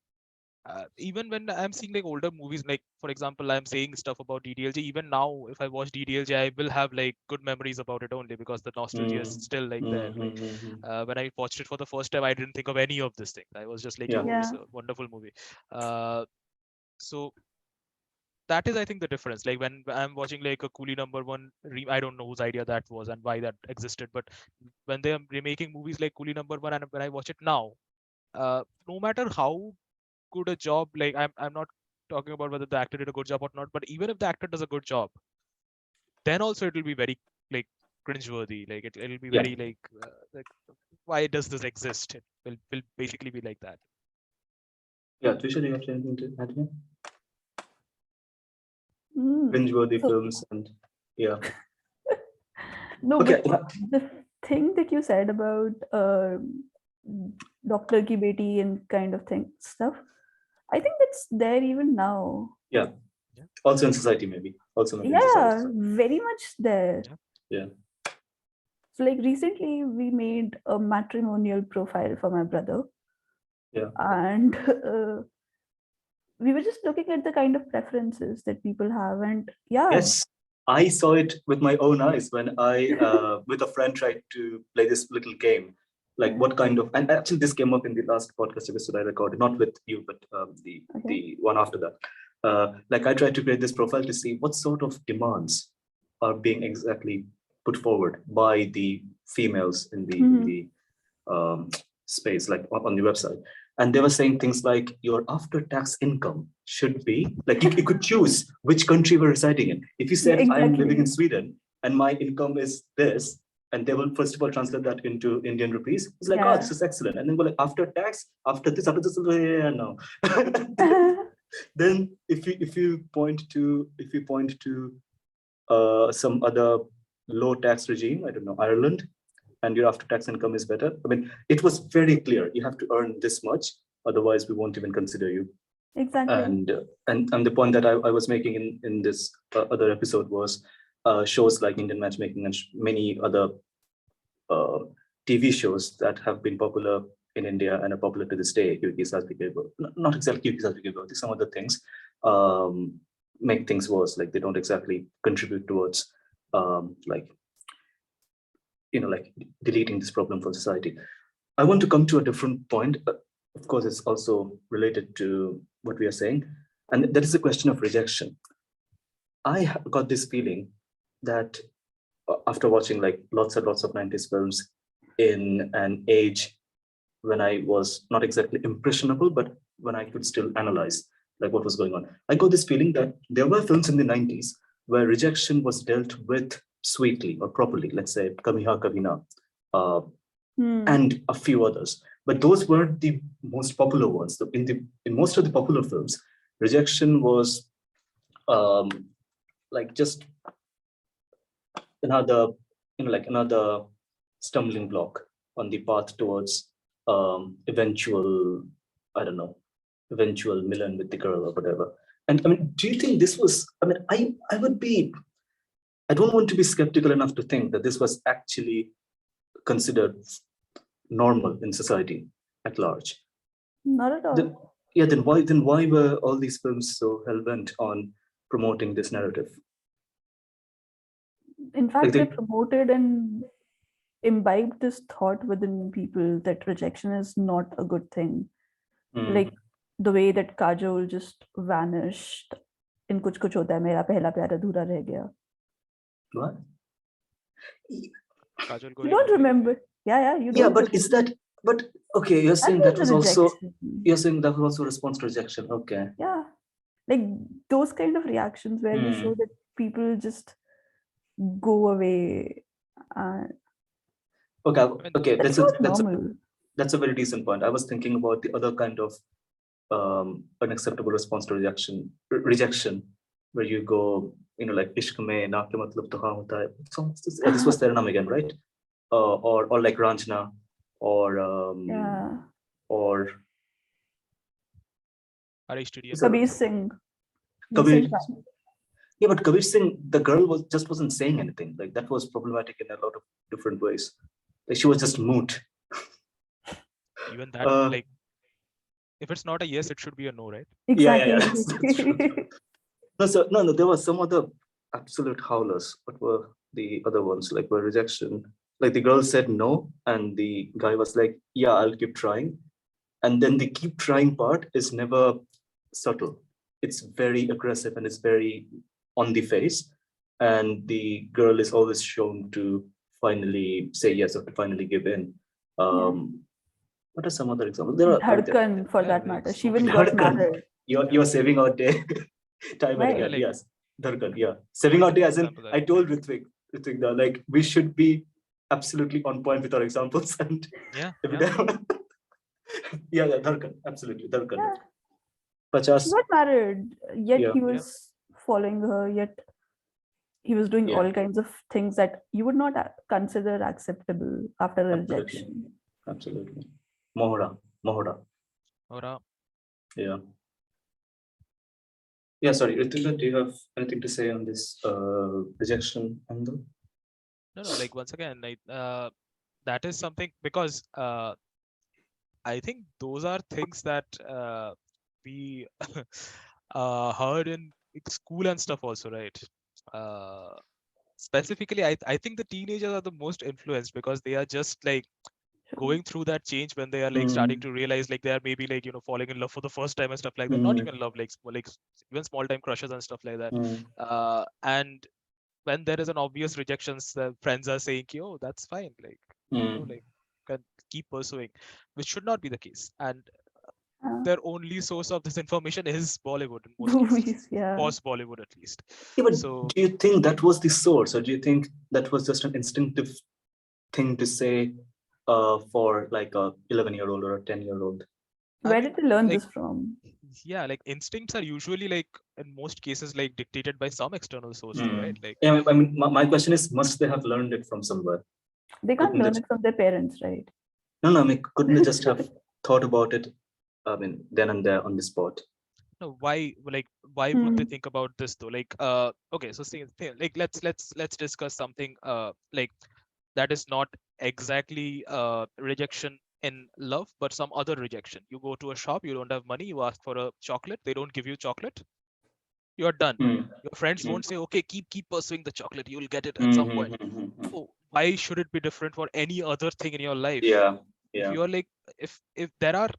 even when I'm seeing like older movies, like for example, I'm saying stuff about DDLJ. Even now, if I watch DDLJ, I will have like good memories about it only because the nostalgia is still like there. Like when I watched it for the first time, I didn't think of any of this thing. I was just like, yeah, yo, it's a wonderful movie. So that is, I think, the difference. Like when I'm watching like a Coolie number one, I don't know whose idea that was and why that existed, but when they are remaking movies like Coolie number one, and when I watch it now, no matter how good a job, like I'm not talking about whether the actor did a good job or not, but even if the actor does a good job, then also it will be very like cringeworthy. Like it'll be yeah. very like why does this exist? It will basically be like that. Yeah, Tvisha, do you have anything to add here? Mm. Cringe-worthy So, films and yeah. no, Okay. but the thing that you said about Doctor Ki Beti and kind of thing stuff, I think that's there even now. Yeah. Yeah. Also in society, maybe. Also maybe in Yeah, society. very much there. Yeah. So like recently we made a matrimonial profile for my brother. Yeah. And we were just looking at the kind of preferences that people have. And yeah, Yes. I saw it with my own eyes when I, with a friend, tried to play this little game. Like what kind of, and actually this came up in the last podcast episode I recorded, not with you, but Okay. the one after that. Like I tried to create this profile to see what sort of demands are being exactly put forward by the females in the space, like on the website. And they were saying things like your after-tax income should be like you could choose which country we're residing in. If you Yeah, said I'm living in exactly. Sweden and my income is this, and they will first of all translate that into Indian rupees. It's like, oh, Yeah. this is excellent. And then go like after tax, after this, yeah, no. Then if you point to some other low tax regime, I don't know, Ireland, and your after tax income is better. I mean, it was very clear. You have to earn this much, otherwise we won't even consider you. Exactly. And the point that I was making in this other episode was shows like Indian Matchmaking and many other uh, TV shows that have been popular in India and are popular to this day. Not exactly some other things um, make things worse. Like they don't exactly contribute towards like like deleting this problem from society. I want to come to a different point. Of course, it's also related to what we are saying, and that is the question of rejection. I got this feeling that after watching like lots and lots of 90s films in an age when I was not exactly impressionable, but when I could still analyze like what was going on, I got this feeling that there were films in the 90s where rejection was dealt with sweetly or properly. Let's say Kabhi Ha Kabhi Na, and a few others. But those were the most popular ones. In most of the popular films, rejection was um, like just another like another stumbling block on the path towards eventual, I don't know, eventual Milan with the girl or whatever. And I mean, do you think this was? I mean, I would be. I don't want to be skeptical enough to think that this was actually considered normal in society at large. Not at all. Then why were all these films so hell-bent on promoting this narrative? In fact, Like they they, promoted and imbibed this thought within people that rejection is not a good thing. Like the way that Kajol just vanished in Kuch Kuch Hota Hai, Mera Pehla Pyar Adhura Reh Gaya. what? Kajal You Kohli don't movie. remember? Yeah, you Yeah, don't but is remember. that? But okay, you're That saying that was was a also. rejection. You're saying that was also a response to rejection. Okay. Yeah. Like those kind of reactions where you show Hmm. that people just go away. Okay. I mean, Okay. That's not normal. That's a very decent point. I was thinking about the other kind of unacceptable response to rejection, where you go, like ishq mein na ke matlab to haan hota hai. This was Teranam again, right? Or like Ranjana, or Yeah. or Harish Tudian. Kabir Singh. Kabir. Decent one. Yeah, but Kabir Singh, the girl wasn't saying anything. Like that was problematic in a lot of different ways. Like she was just mute. Even that, like, if it's not a yes, it should be a no, right? Exactly. That's true. No, there were some other absolute howlers. What were the other ones? Like were rejection. Like the girl said no, and the guy was like, "Yeah, I'll keep trying." And then the keep trying part is never subtle. It's very aggressive and it's very on the face. And the girl is always shown to finally say yes or to finally give in. Yeah. What are some other examples? There are. Dhadkan, for Yeah, that like matter. She so even many. got Dhadkan. married. You're saving our day time and Right. Yeah, again. like Yes. Dhadkan. Yeah. Saving our day as in examples, I told Ritwik that like we should be absolutely on point with our examples and yeah, every yeah. time. Yeah, Dhadkan. Absolutely. Dhadkan. Yeah. She 50. got married, yet Yeah. he Yeah. was following her, yet he was doing Yeah. all kinds of things that you would not consider acceptable after a Absolutely. rejection. Absolutely. Mohora. Or Yeah. Yeah, sorry, Ritika, do you have anything to say on this rejection angle? no, like once again, like that is something because I think those are things that we heard in like, school and stuff also, right? Specifically, I think the teenagers are the most influenced because they are just like going through that change when they are like starting to realize like they are maybe like falling in love for the first time and stuff like that. Not even love, like even small time crushes and stuff like that. And when there is an obvious rejections, the friends are saying, "Oh, that's fine," like like can keep pursuing, which should not be the case. And their only source of this information is Bollywood in most cases, Movies, yeah. post Bollywood at least. Yeah, but So do you think that was the source, or do you think that was just an instinctive thing to say for like a 11-year-old or a 10-year-old? Where mean, did they learn like, this from? yeah, like instincts are usually like in most cases like dictated by some external source though, right? Like, Yeah, I mean, my question is, must they have learned it from somewhere? They can't Couldn't learn it? it from their parents, right? No, I mean, couldn't they just have thought about it? I mean, then and there on the spot. no, why would they think about this though? Like, okay, so like let's discuss something like that is not exactly rejection in love, but some other rejection. You go to a shop, you don't have money, you ask for a chocolate, they don't give you chocolate, you're done. Your friends won't say, okay, keep pursuing the chocolate, you'll get it at some point. Oh, why should it be different for any other thing in your life? Yeah, If yeah. you're like, if there are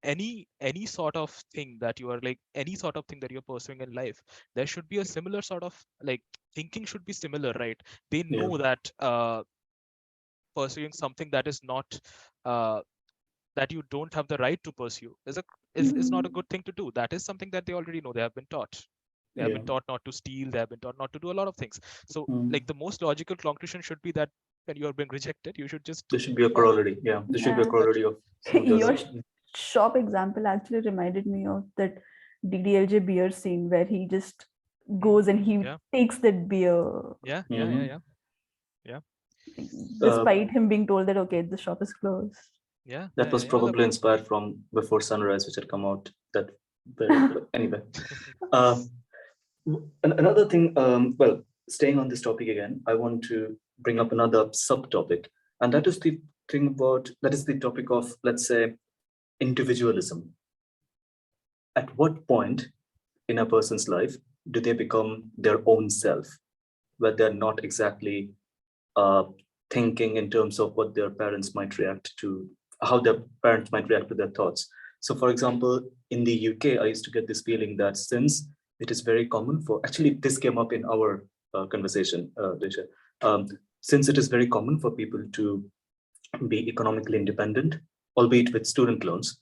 any sort of thing that you are like any sort of thing that you're pursuing in life, there should be a similar sort of like thinking should be similar, right? They Yeah. know that pursuing something that is not uh, that you don't have the right to pursue is not a good thing to do. That is something that they already know. They have been taught. They have Yeah. been taught not to steal. They have been taught not to do a lot of things. So like the most logical conclusion should be that when you are being rejected, you should just There should be a corollary. Yeah, there should be a Yeah. corollary of some of the Your other. shop example actually reminded me of that DDLJ beer scene where he just goes and he yeah takes that beer, yeah yeah yeah yeah yeah despite him being told that, okay, the shop is closed. yeah That yeah was yeah, probably inspired from Before Sunrise, which had come out that very anyway. Uh, Another thing, well, staying on this topic again, I want to bring up another subtopic, and that is the thing about that is the topic of, let's say, individualism. At what point in a person's life do they become their own self, where they're not exactly uh, thinking in terms of what their parents might react to, how their parents might react to their thoughts. So, for example, in the UK, I used to get this feeling that since it is very common for, actually, this came up in our conversation, Tvisha, since it is very common for people to be economically independent, albeit with student loans,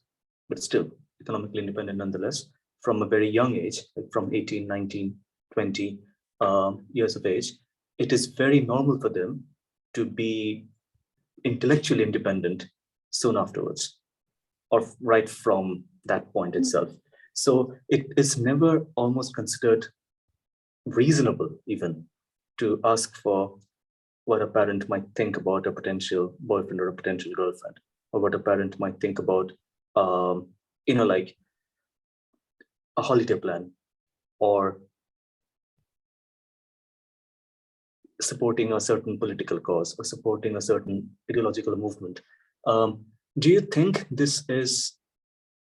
but still economically independent nonetheless, from a very young age, like from 18, 19, 20 years of age, it is very normal for them to be intellectually independent soon afterwards, or right from that point itself. So it is never almost considered reasonable even to ask for what a parent might think about a potential boyfriend or a potential girlfriend, or what a parent might think about, like a holiday plan, or supporting a certain political cause, or supporting a certain ideological movement. Do you think this is,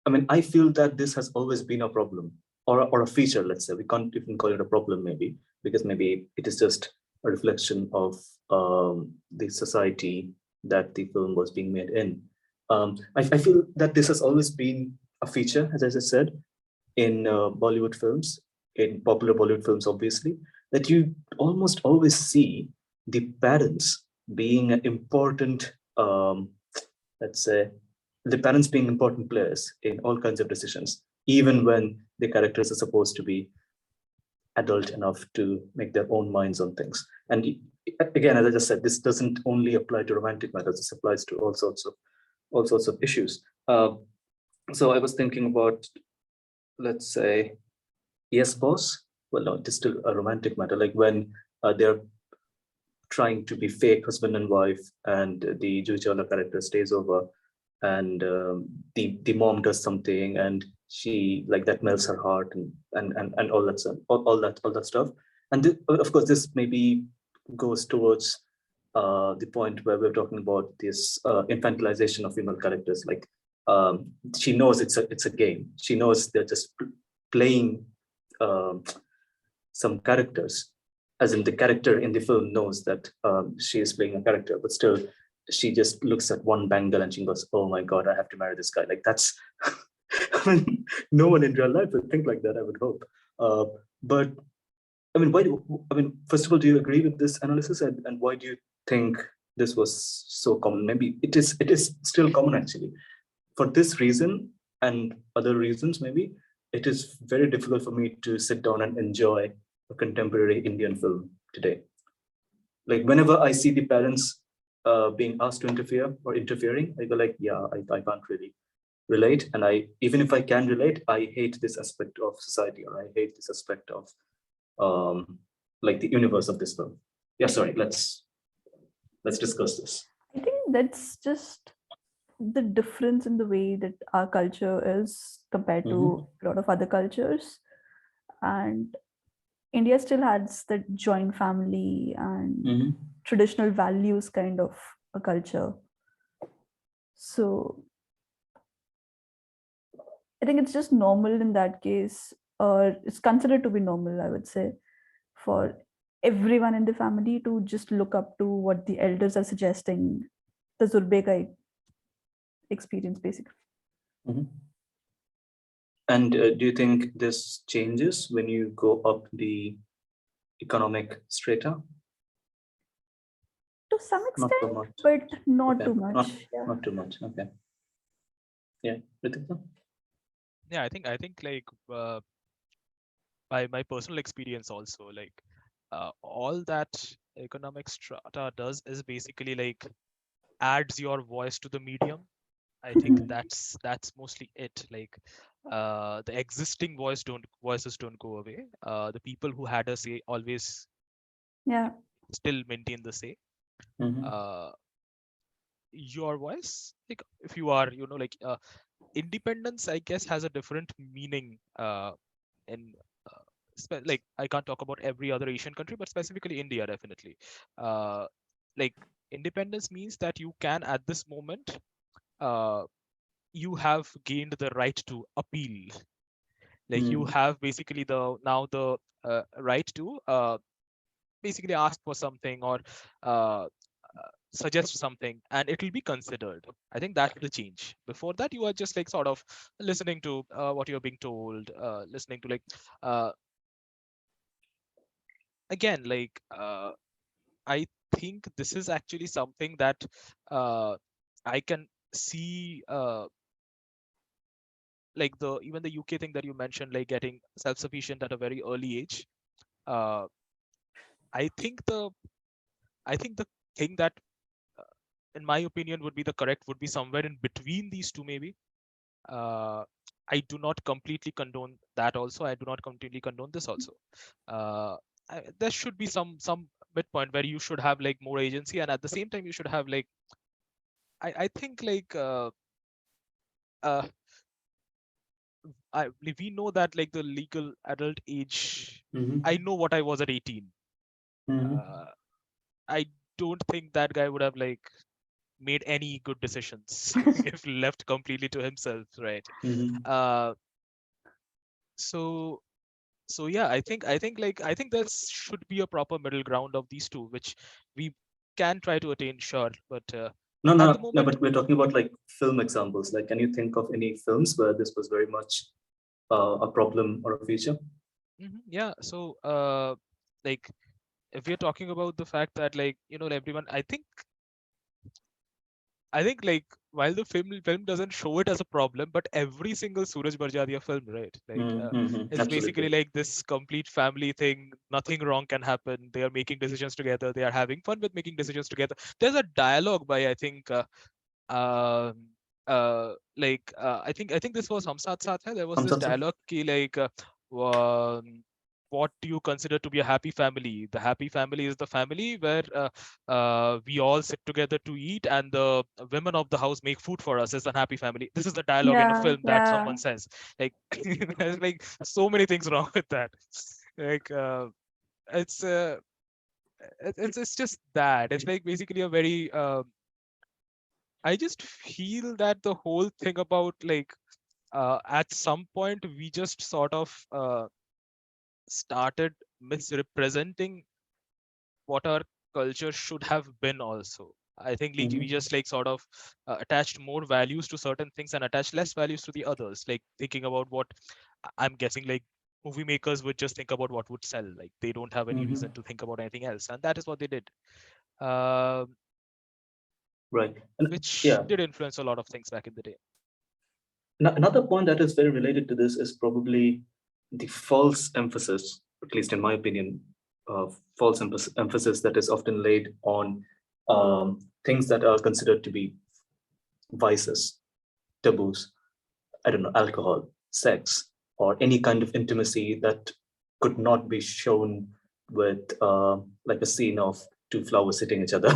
I mean, I feel that this has always been a problem, or a feature, let's say. We can't even call it a problem, maybe, because maybe it is just a reflection of the society that the film was being made in. I feel that this has always been a feature, as I said, in Bollywood films, in popular Bollywood films, obviously, that you almost always see the parents being an important, let's say, the parents being important players in all kinds of decisions, even when the characters are supposed to be adult enough to make their own minds on things. And again, as I just said, this doesn't only apply to romantic matters; this applies to all sorts of issues. So I was thinking about, let's say, Yes Boss. Well, no, it is still a romantic matter. Like when they're trying to be fake husband and wife, and the Juhi Chawla character stays over, and the mom does something, and she like that melts her heart, and all that stuff, all that stuff. And of course, this maybe goes towards the point where we're talking about this infantilization of female characters. Like she knows it's a game. She knows they're just playing some characters, as in the character in the film knows that she is playing a character, but still she just looks at one bangle and she goes, "Oh my God, I have to marry this guy." Like that's, I mean, no one in real life would think like that, I would hope. But I mean, first of all, do you agree with this analysis, and why do you think this was so common? Maybe it is still common actually. For this reason and other reasons, maybe it is very difficult for me to sit down and enjoy a contemporary Indian film today. Like whenever I see the parents being asked to interfere or interfering, I go like, yeah, I can't really relate. And even if I can relate, I hate this aspect of society, or I hate this aspect of like the universe of this film. Yeah, sorry, let's discuss this. I think that's just the difference in the way that our culture is compared to a lot of other cultures. And India still has that joint family and traditional values kind of a culture. So I think it's just normal in that case, or it's considered to be normal, I would say, for everyone in the family to just look up to what the elders are suggesting, the Zurbeka experience, basically. And do you think this changes when you go up the economic strata? To some Not extent, so much. but not Okay. too much. Not too much. Okay. Yeah, Ritwik? Yeah, I think like by my personal experience also, like all that economic strata does is basically like adds your voice to the medium. I think that's mostly it. Like the existing voices don't go away. The people who had a say always Yeah. still maintain the say. Uh, your voice, like if you are, like independence, I guess, has a different meaning in like I can't talk about every other Asian country, but specifically India, definitely. Like independence means that you can at this moment you have gained the right to appeal. Like you have basically the right to basically ask for something or uh, suggest something, and it will be considered. I think that's the change. Before that, you are just like sort of listening to what you're being told, listening to like again, like I think this is actually something that I can see like the even the UK thing that you mentioned, like getting self-sufficient at a very early age. Uh, I think the I think the thing that, in my opinion, would be the correct would be somewhere in between these two, maybe. Uh, I do not completely condone that. Also, I do not completely condone this. Also, there should be some midpoint where you should have like more agency, and at the same time, you should have like I think like uh, we know that like the legal adult age. I know what I was at 18. I don't think that guy would have like made any good decisions if left completely to himself, right? Uh, so yeah, I think there should be a proper middle ground of these two, which we can try to attain, sure, but at the No, moment, but we're talking about like film examples. Like, can you think of any films where this was very much a problem or a feature? yeah. So like if we're talking about the fact that like everyone, I think like while the film doesn't show it as a problem, but every single Suraj Barjadia film, right? Like it's basically Absolutely. like this complete family thing. Nothing wrong can happen. They are making decisions together. They are having fun with making decisions together. There's a dialogue by I think um I think this was Hum Saath Saath Hai. There was Hum this Saath Saath? dialogue ki like what do you consider to be a happy family? The happy family is the family where we all sit together to eat, and the women of the house make food for us. Is a happy family. This is the dialogue in a Yeah. film that Yeah. someone says. Like there's like so many things wrong with that. Like it's it's just that it's like basically a very I just feel that the whole thing about like at some point we just sort of started misrepresenting what our culture should have been also. I think we Mhm. just like sort of attached more values to certain things and attached less values to the others. Like thinking about what I'm guessing, like movie makers would just think about what would sell. Like they don't have any reason Mhm. to think about anything else, and that is what they did, uh, Right. And which yeah, did influence a lot of things back in the day. another point that is very related to this is probably the false emphasis, at least in my opinion, false emphasis that is often laid on things that are considered to be vices, taboos. I don't know, alcohol, sex, or any kind of intimacy that could not be shown with like a scene of two flowers hitting each other.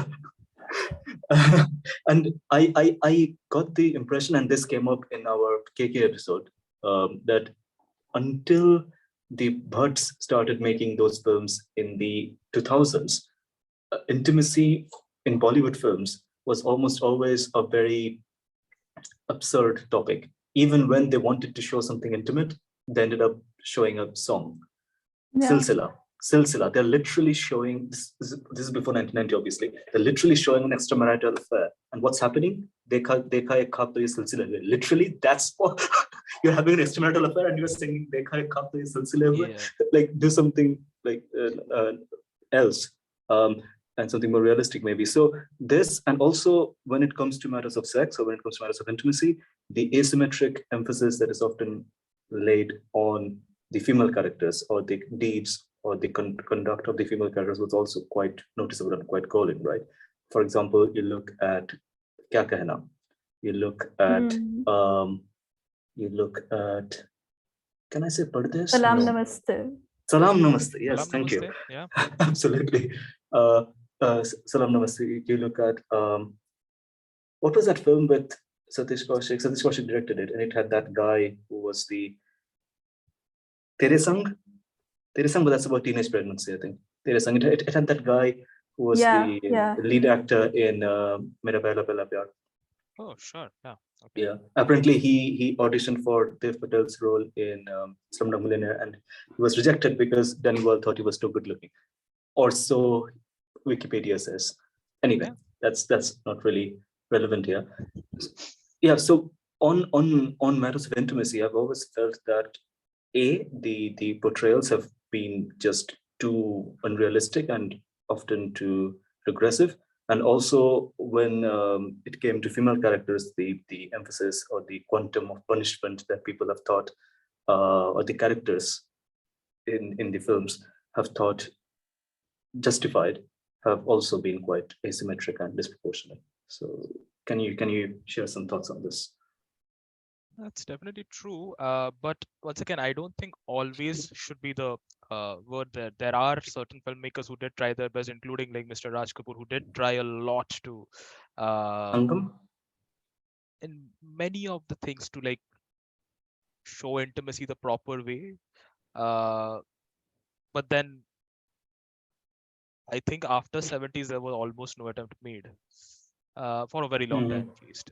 And I got the impression, and this came up in our KK episode, that until the Butts started making those films in the 2000s, intimacy in Bollywood films was almost always a very absurd topic. Even when they wanted to show something intimate, they ended up showing a song. Yeah. Silsila. Silsila. They're literally showing this is before 1990, obviously. They're literally showing an extramarital affair. And what's happening? Dekha ek khab to ye silsila hai. Literally, that's what you're having an extramarital affair and you're singing Dekha ek khab to ye silsila hai. Yeah. Like do something like else. And something more realistic, maybe. So this, and also when it comes to matters of sex or when it comes to matters of intimacy, the asymmetric emphasis that is often laid on the female characters or the deeds or the conduct of the female characters was also quite noticeable and quite galling, right? For example, you look at Kya Kehna, you look at Hmm. you look at, can I say Pardes? Salam No. Namaste. Salam Namaste. Yes, Salam thank you. namaste. Yeah. Absolutely. Uh, Salam Namaste. You look at what was that film with Satish Kaushik? Satish Kaushik directed it, and it had that guy who was the Tere Sang. Tere Sang, but that's about teenage pregnancy, I think. Tere Sang. It had that guy who was Yeah, the yeah. lead actor in Mera Pehla Pehla Pyar. Oh, sure. Yeah. Okay. Yeah. Apparently, he auditioned for Dev Patel's role in Slumdog Millionaire, and he was rejected because Danny Boyle thought he was too good looking, or so Wikipedia says. Anyway, Yeah. that's not really relevant here. Yeah. So on matters of intimacy, I've always felt that the portrayals have been just too unrealistic and often too regressive. And also, when it came to female characters, the emphasis or the quantum of punishment that people have thought, or the characters in the films have thought justified, have also been quite asymmetric and disproportionate. So, can you share some thoughts on this? That's definitely true. But once again, I don't think always should be the word there. There are certain filmmakers who did try their best, including like Mr. Raj Kapoor, who did try a lot to, uh, Sangam? in many of the things, to like show intimacy the proper way. Uh, but then I think after 70s there was almost no attempt made, for a very long time Mhm. at least.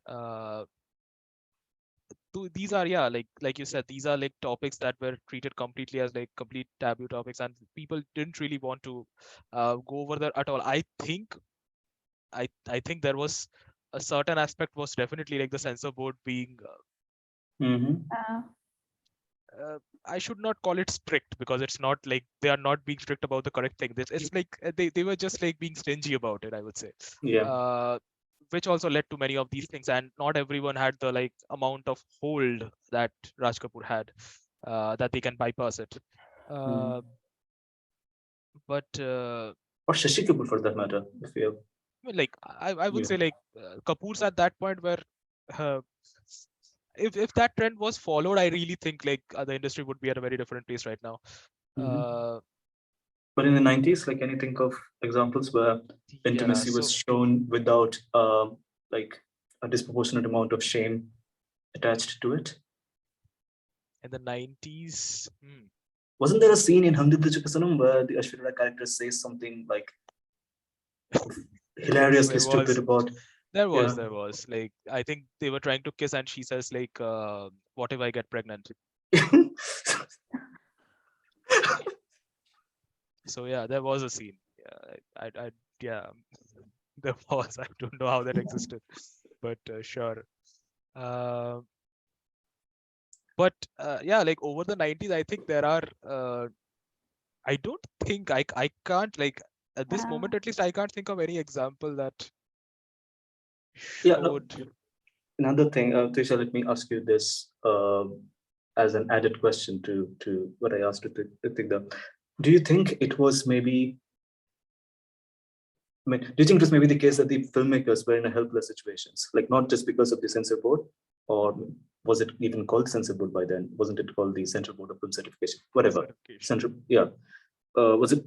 These are, yeah, like you said, these are like topics that were treated completely as like complete taboo topics, and people didn't really want to go over there at all. I think there was a certain aspect was definitely like the censor board being Mhm. Uh, I should not call it strict, because it's not like they are not being strict about the correct thing. It's like they were just like being stingy about it, I would say. Yeah. uh, which also led to many of these things, and not everyone had the like amount of hold that Raj Kapoor had, that they can bypass it. uh, Mhm. but Or Shashi Kapoor for that matter, if you have. I mean, like I would Yeah. say like Kapoor's at that point where, uh, if that trend was followed, I really think like the industry would be at a very different place right now. Mhm. uh, But in the 90s, like, can you think of examples where yeah, intimacy was so shown without like a disproportionate amount of shame attached to it? in the 90s, Wasn't there a scene in Hum Dil De Chuke Sanam where the Ashwarya character says something like yes, hilariously stupid about, yeah. there was like, I think they were trying to kiss and she says like, what if I get pregnant? So yeah, there was a scene. Yeah, yeah, there was. I don't know how that existed, but sure. Uh, but yeah, like over the 90s, I think there are. I don't think I can't like at this moment at least I can't think of any example that Yeah, no, showed. another thing, Trisha, let me ask you this as an added question to what I asked Ritwik. Do you think it was maybe, do you think it was maybe the case that the filmmakers were in a helpless situations, like not just because of the censor board, or was it even called censor board by then? Wasn't it called the Central Board of Film Certification? Whatever. Certification. Central, yeah. Was it?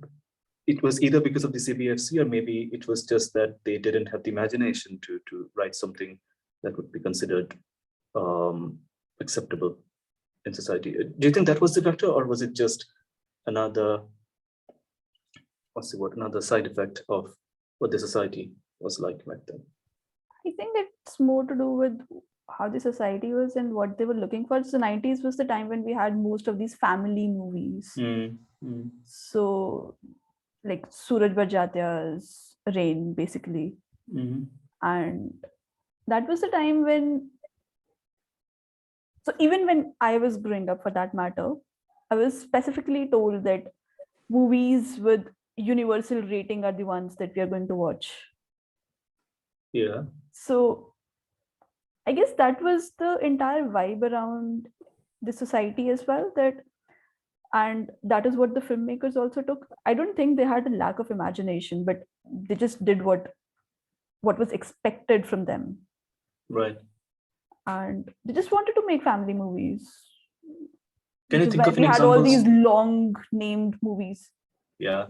It was either because of the CBFC, or maybe it was just that they didn't have the imagination to write something that would be considered acceptable in society. Do you think that was the factor, or was it just another, what's the word, another side effect of what the society was like back then? I think it's more to do with how the society was and what they were looking for. So 90s was the time when we had most of these family movies. So like Suraj Barjatia's Rain, basically. And that was the time when, so even when I was growing up for that matter, I was specifically told that movies with universal rating are the ones that we are going to watch. Yeah. So I guess that was the entire vibe around the society as well, and that is what the filmmakers also took. I don't think they had a lack of imagination, but they just did what was expected from them. Right. And they just wanted to make family movies. Can you Which is think why of we any had all these examples? long named movies. Yeah.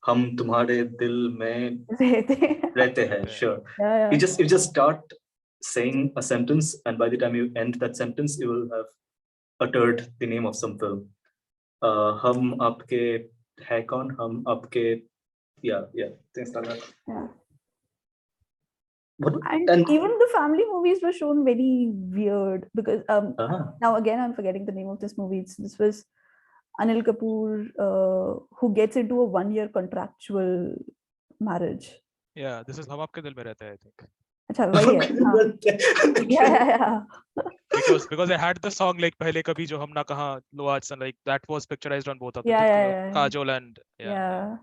Hum tumhare dil mein Yeah, rehte hai. Sure. yeah. You just start saying a sentence, and by the time you end that sentence, you will have uttered the name of some film. Hum aapke hai kaun? Hum aapke, yeah, things like that. Yeah. What, And and even the family movies were shown very weird because now again I'm forgetting the name of this movie. This was Anil Kapoor who gets into a 1-year contractual marriage. Yeah, this is Hum Aapke Dil Mein Rehta Hai, I think. अच्छा वही है हाँ. Yeah. Because I had the song like Pehle Kabhi Jo Hum Na Kaha Lo Aaj San, like that was picturized on both of them. Yeah. Kajol and Yeah.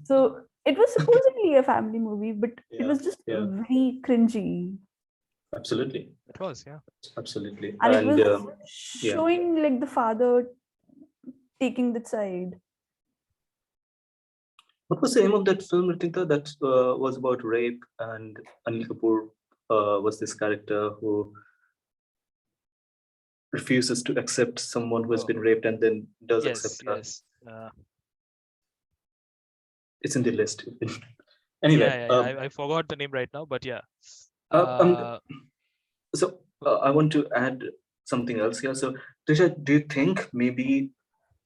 So it was supposedly a family movie, but it was just very cringy. Absolutely. It was, yeah. Absolutely. And it was showing like the father taking the side. What was the name of that film, Ritika, that was about rape, and Anil Kapoor was this character who refuses to accept someone who has been raped and then does accept her? Yes. It's in the list. Anyway. I forgot the name right now, but yeah. So I want to add something else here. So Trisha, do you think maybe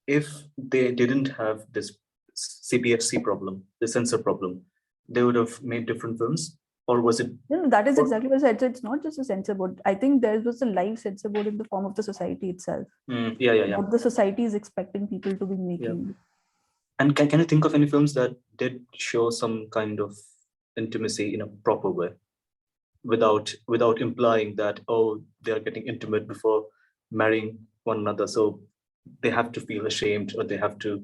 if they didn't have this CBFC problem, the censor problem, they would have made different films? Or was it? No, that is exactly what I said. So it's not just a censor board. I think there was a live censor board in the form of the society itself. What the society is expecting people to be making. Yeah. And can you think of any films that did show some kind of intimacy in a proper way, without implying that, oh, they are getting intimate before marrying one another, so they have to feel ashamed, or they have to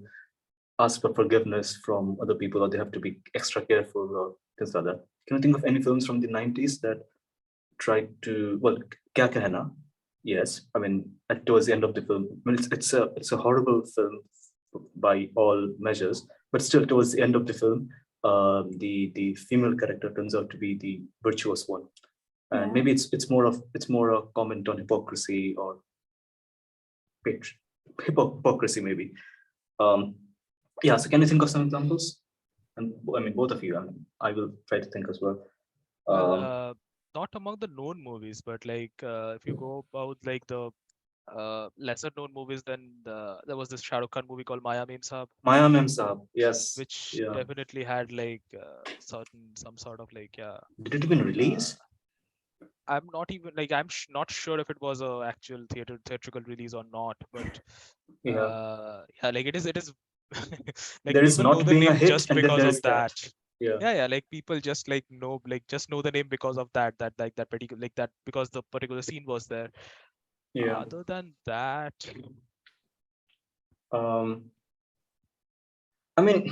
ask for forgiveness from other people, or they have to be extra careful, or things like that? Can you think of any films from the 90s that tried to, well, Kya Kehna? Yes, I mean, towards the end of the film, I mean, it's a horrible film by all measures, but still towards the end of the film, the female character turns out to be the virtuous one, and maybe it's more a comment on hypocrisy, or hypocrisy maybe. Yeah, so can you think of some examples? And I mean, both of you. I mean, I will try to think as well. Not among the known movies, but like if you go about like the lesser known movies, then there was this Shah Rukh Khan movie called Maya Mem Saab. Maya Mem Saab, yes. Which definitely had like some sort of like, yeah. Did it even release? I'm not even like, I'm not sure if it was a actual theatrical release or not, but yeah, like it is Like There is people know not the being a name hit, just and then because there of is that. that. Yeah. Yeah, like people just just know the name because of that like that particular like that because the particular scene was there. Yeah. Other than that, Um, I mean,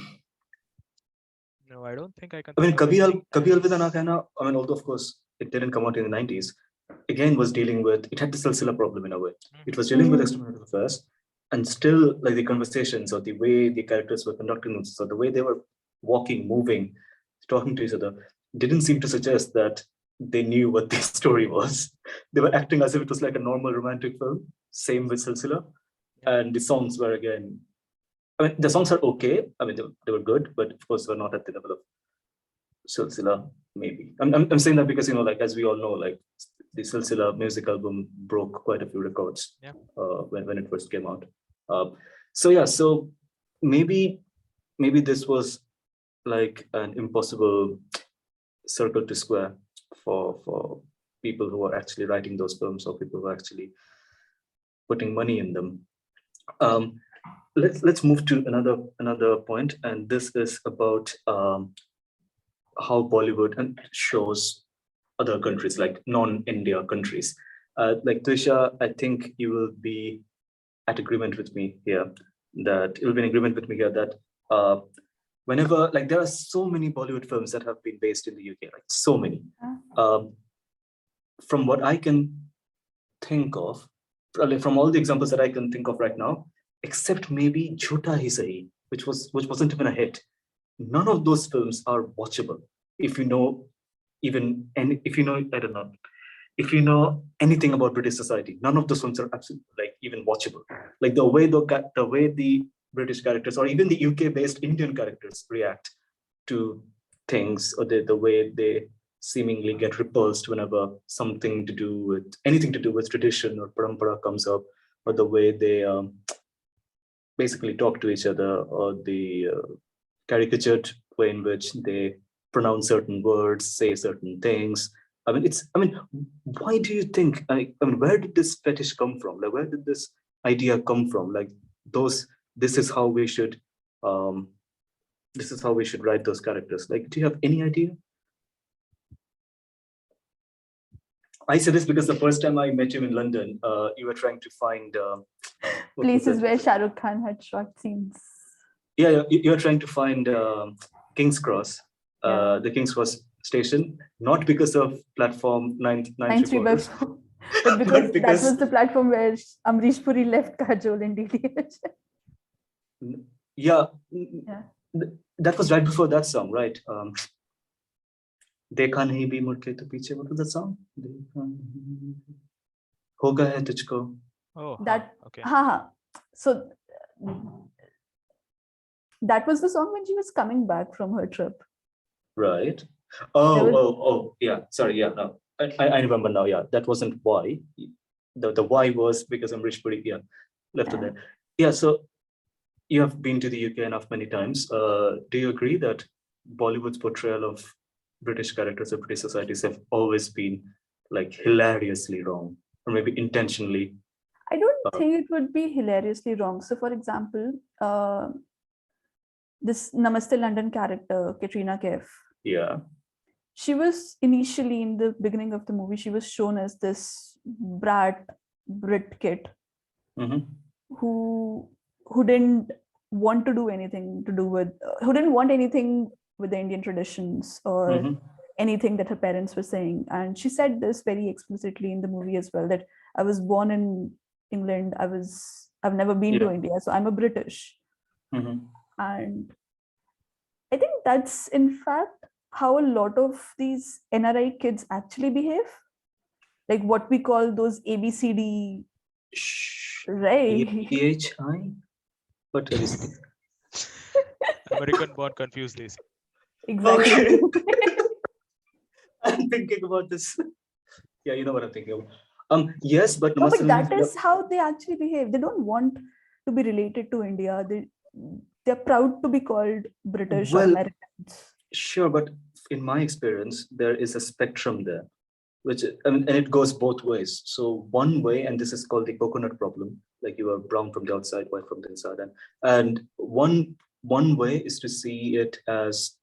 no, I don't think I can I mean, think of anything Kabhi Alvida Na else. Kehna, I mean, although of course it didn't come out in the 90s, again was dealing with, it had the silsila problem in a way. It was dealing with Mm. extramarital affairs, and still like the conversations or the way the characters were conducting themselves, or the way they were walking, moving, talking to each other, didn't seem to suggest that they knew what the story was. They were acting as if it was like a normal romantic film. Same with Silsila. Yeah. And the songs were again, I mean, the songs are okay. I mean, they were good, but of course, they were not at the level of Silsila, maybe. I'm saying that because, like, as we all know, like, the Silsila music album broke quite a few records Yeah. when it first came out. So, yeah, so maybe this was like an impossible circle to square for people who are actually writing those films, or people who are actually putting money in them. Let's move to another point, and this is about how Bollywood and shows other countries, like non-India countries. Like Tvisha, I think you will be at agreement with me here that you'll be in agreement with me here that whenever, like, there are so many Bollywood films that have been based in the UK, like so many. Um, from what I can think of, probably from all the examples that I can think of right now, except maybe Jhota Hi Sahi, which wasn't even a hit. None of those films are watchable if you know if you know, I don't know, if you know anything about British society. None of those films are absolutely like even watchable. Like the way the British characters or even the UK based Indian characters react to things, or the way they seemingly get repulsed whenever anything to do with tradition or parampara comes up, or the way they basically talk to each other, or the caricatured way in which they pronounce certain words, say certain things. Why do you think, where did this fetish come from? Like, where did this idea come from? Like, this is how we should, um, write those characters. Like, do you have any idea? I say this because the first time I met you in London, you were trying to find Places where Shah Rukh Khan had short scenes. Yeah, you're trying to find King's Cross, the King's Cross station, not because of platform 9 but because that was the platform where Amrish Puri left Kajol in DDH. Yeah, Yeah. that was right before that song, right? Dekha nahi bhi mud ke to piche. What was that song? Hoga hai tujhko. Oh, That okay. So that was the song when she was coming back from her trip. Right. was- Oh, yeah. Sorry, yeah. No, I remember now. Yeah, that wasn't why. The why was because Amrish Puri, left it there. Yeah. So you have been to the UK enough many times. Do you agree that Bollywood's portrayal of British characters of British societies have always been like hilariously wrong, or maybe intentionally? I don't think it would be hilariously wrong. So, for example, this Namaste London character, Katrina Kaif. Yeah. She was initially, in the beginning of the movie, she was shown as this brat Brit kid who didn't want to do anything to do with, who didn't want anything with the Indian traditions or anything that her parents were saying. And she said this very explicitly in the movie as well, that I was born in England. I've never been to India, so I'm a British. And I think that's in fact how a lot of these NRI kids actually behave. Like what we call those ABCD, right? ABHI? What is it? American born confused this. Exactly. Okay. I'm thinking about this. Yeah, you know what I'm thinking of. Yes, but no, but that is how they actually behave. They don't want to be related to India. They're proud to be called British or Americans. Sure, but in my experience, there is a spectrum there. which and it goes both ways. So one way, and this is called the coconut problem, like you are brown from the outside, white from the inside, and one way is to see it as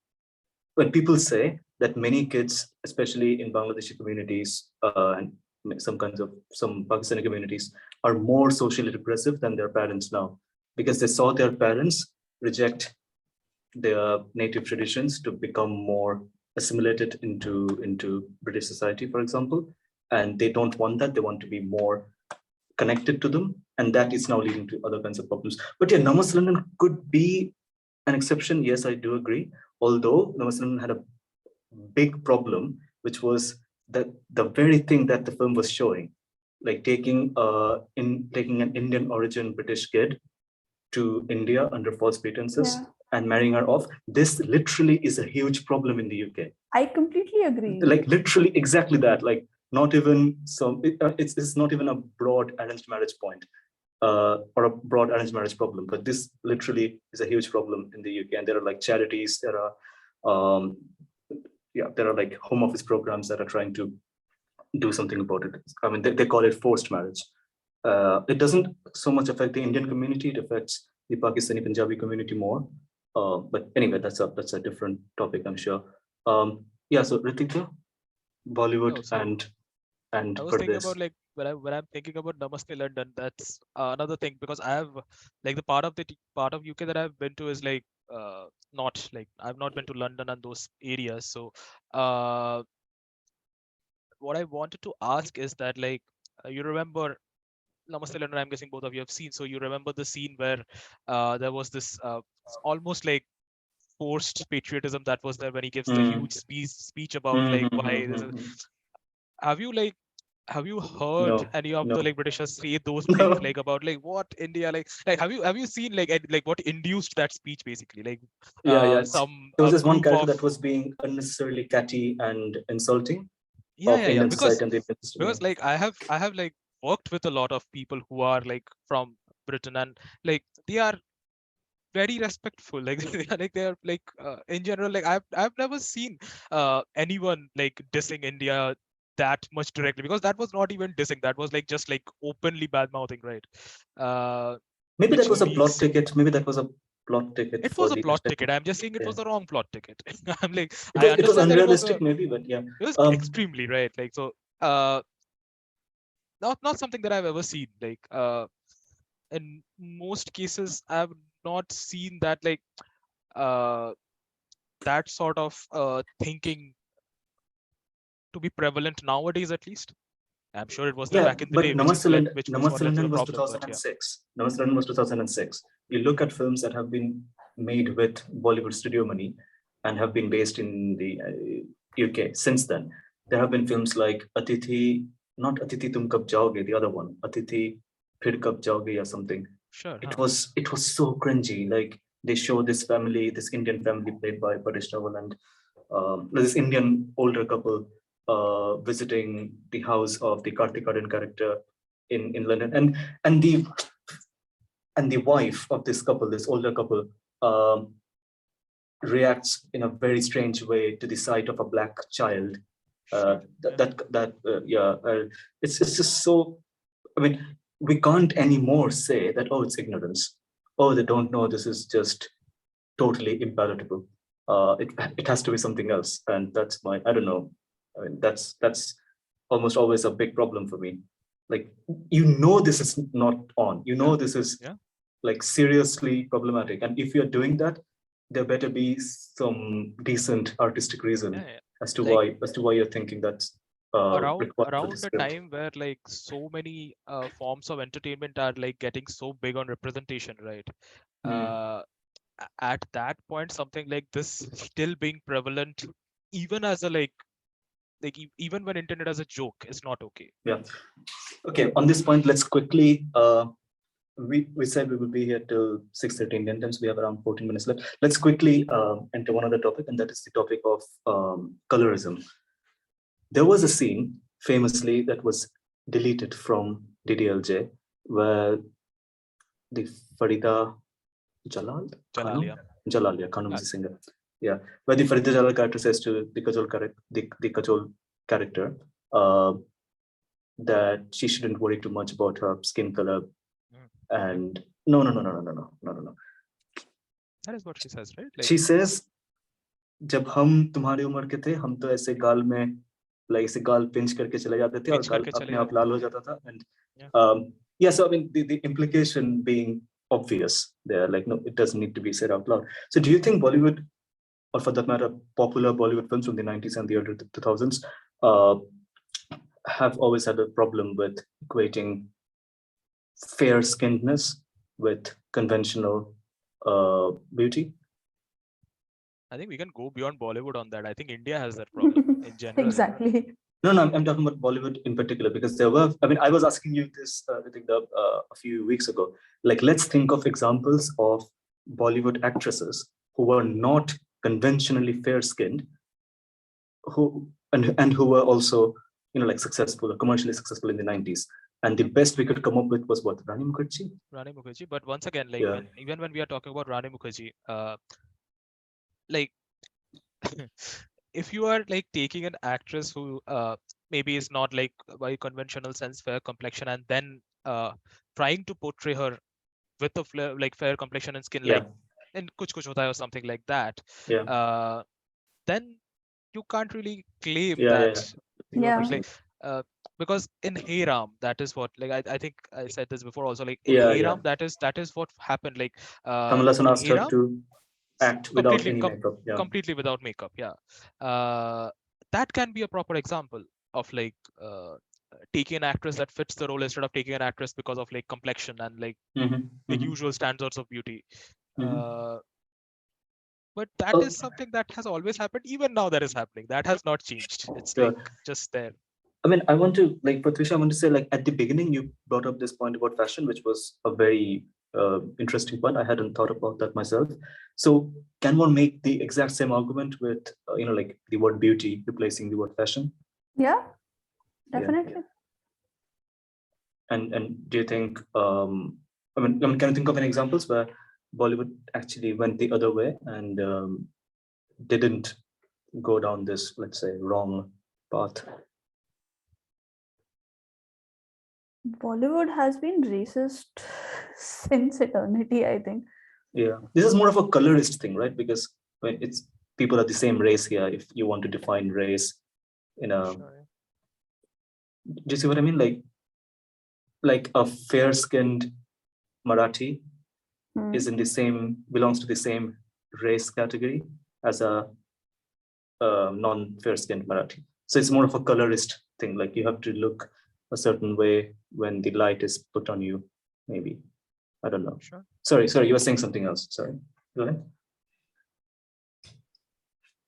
when people say that many kids, especially in Bangladeshi communities and some Pakistani communities, are more socially repressive than their parents now, because they saw their parents reject their native traditions to become more assimilated into British society, for example, and they don't want that. They want to be more connected to them, and that is now leading to other kinds of problems. But yeah, Namas London could be an exception. Yes, I do agree. Although Namas London had a big problem, which was that the very thing that the film was showing, like taking an Indian origin British kid to India under false pretenses Yeah, and marrying her off. This literally is a huge problem in the UK. I completely agree. Like literally exactly that. Like not even some. It's not even a broad arranged marriage point. Or a broad arranged marriage problem, but this literally is a huge problem in the UK. And there are like charities, there are like home office programs that are trying to do something about it. I mean, they call it forced marriage. It doesn't so much affect the Indian community; it affects the Pakistani Punjabi community more. But anyway, that's a different topic, I'm sure. Yeah. So Ritika, No, Bollywood so and I was for thinking this. about like when I'm thinking about Namaste London, that's another thing because I have like the part of part of UK that I've been to is like not like I've not been to London and those areas. So uh, what I wanted to ask is that like you remember Namaste London, I'm guessing both of you have seen. So you remember the scene where there was this almost like forced patriotism that was there when he gives the Mm. huge speech about Mm, like mm, why mm, this mm, is. mm. Have you like have you heard No, any of no, the like Britishers say those things no. like about like what India like have you seen like what induced that speech basically like Yeah. some There was this one group character of that was being unnecessarily catty and insulting yeah of yeah yeah Indian society and the Indian system. because like I have like worked with a lot of people who are like from Britain and like they are very respectful like they are like in general like I've never seen anyone like dissing India that much directly because that was not even dissing, that was like just like openly bad mouthing, right? uh Maybe that which was a plot leads ticket. Maybe that was a plot ticket it for was a the plot ticket, I'm just saying it yeah. was the wrong plot ticket. I'm like It I was understand that unrealistic, maybe, but yeah. it was Um, extremely right like so uh not something that I've ever seen like in most cases I've not seen that like uh that sort of thinking to be prevalent nowadays at least. I'm sure it was there yeah, back in the but day, which what led to the Namaste was problem. But yeah, 2006. Namaste was 2006. You look at films that have been made with Bollywood studio money and have been based in the UK since then. There have been films like Atithi, not Atithi Tum Kab Jaoge, the other one, Atithi Phir Kab Jaoge or something. sure, It huh? was so cringy. Like they show this family, this Indian family played by Paresh Rawal and this Indian older couple visiting the house of the Kartik Aaryan character in London, and the wife of this couple, this older couple, um, reacts in a very strange way to the sight of a black child. Sure, yeah, It's just so. I mean, we can't anymore say that it's ignorance. Oh, they don't know. This is just totally impalatable. It has to be something else, and that's my I don't know. I mean, that's almost always a big problem for me. Like this is not on. yeah, This is yeah, like seriously problematic, and if you're doing that, there better be some decent artistic reason yeah, yeah. as to Like why you're thinking that's required for around this the film. time where like so many forms of entertainment are like getting so big on representation, right? Mm. Uh, at that point, something like this still being prevalent, even as a even when intended as a joke, is not okay. Yeah. Okay. On this point, let's quickly we said we will be here till 6:30 Indian time, so we have around 14 minutes left. Let's quickly enter one other topic, and that is the topic of colorism. There was a scene famously that was deleted from DDLJ where the Farida Jalal Jalal, Khanum yeah. Jalal, yeah, Khanum is Uh, the singer. Yeah, where the Farida Jalal character says to the Kajol character, the Kajol character, that she shouldn't worry too much about her skin color. And no. That is what she says, right? Like, She says, जब हम तुम्हारी उम्र के थे, हम तो ऐसे गाल में like ऐसे गाल pinch करके चले जाते थे और pinch गाल करके चले अपने आप जाते लाल हो जाता था. And Yeah. so I mean the implication being obvious there, like no, it doesn't need to be said out loud. So do you think Bollywood, or for that matter, popular Bollywood films from the 90s and the early 2000s, have always had a problem with equating fair-skinnedness with conventional beauty? I think we can go beyond Bollywood on that. I think India has that problem in general. Exactly. No, I'm talking about Bollywood in particular, because there were, I mean, I was asking you this, I think a few weeks ago, like, let's think of examples of Bollywood actresses who were not conventionally fair-skinned, who were also, like successful or commercially successful in the 90s. And the best we could come up with was what? Rani Mukherjee? Rani Mukherjee. But once again, like, Yeah. even when we are talking about Rani Mukherjee, like, if you are like taking an actress who maybe is not like by conventional sense fair complexion, and then trying to portray her with a like fair complexion and skin, like in Kuch Kuch Hota Hai or something like that, then you can't really claim that. Like, because in Hey Ram, that is what, like, I think I said this before also, like in Hey Ram, that is what happened. Like Kamal Hassan asked her to act without any makeup. Completely without makeup. That can be a proper example of like taking an actress that fits the role instead of taking an actress because of like complexion and like the usual standards of beauty. But that is something that has always happened. Even now that is happening. That has not changed. It's like just there. I mean, I want to, like, Tvisha, I want to say, like, at the beginning, you brought up this point about fashion, which was a very interesting point. I hadn't thought about that myself. So can one make the exact same argument with, like the word beauty replacing the word fashion? Yeah, definitely. Yeah. And do you think, I mean, can you think of any examples where Bollywood actually went the other way and didn't go down this, let's say, wrong path? Bollywood has been racist since eternity, I think. Yeah, this is more of a colorist thing, right? Because when it's people are the same race here, if you want to define race in a, do you see what I mean? Like a fair-skinned Marathi is in the same, belongs to the same race category as a non-fair-skinned Marathi. So it's more of a colorist thing. Like you have to look a certain way when the light is put on you, maybe. I don't know. Sure. Sorry, you were saying something else. Sorry. Go ahead.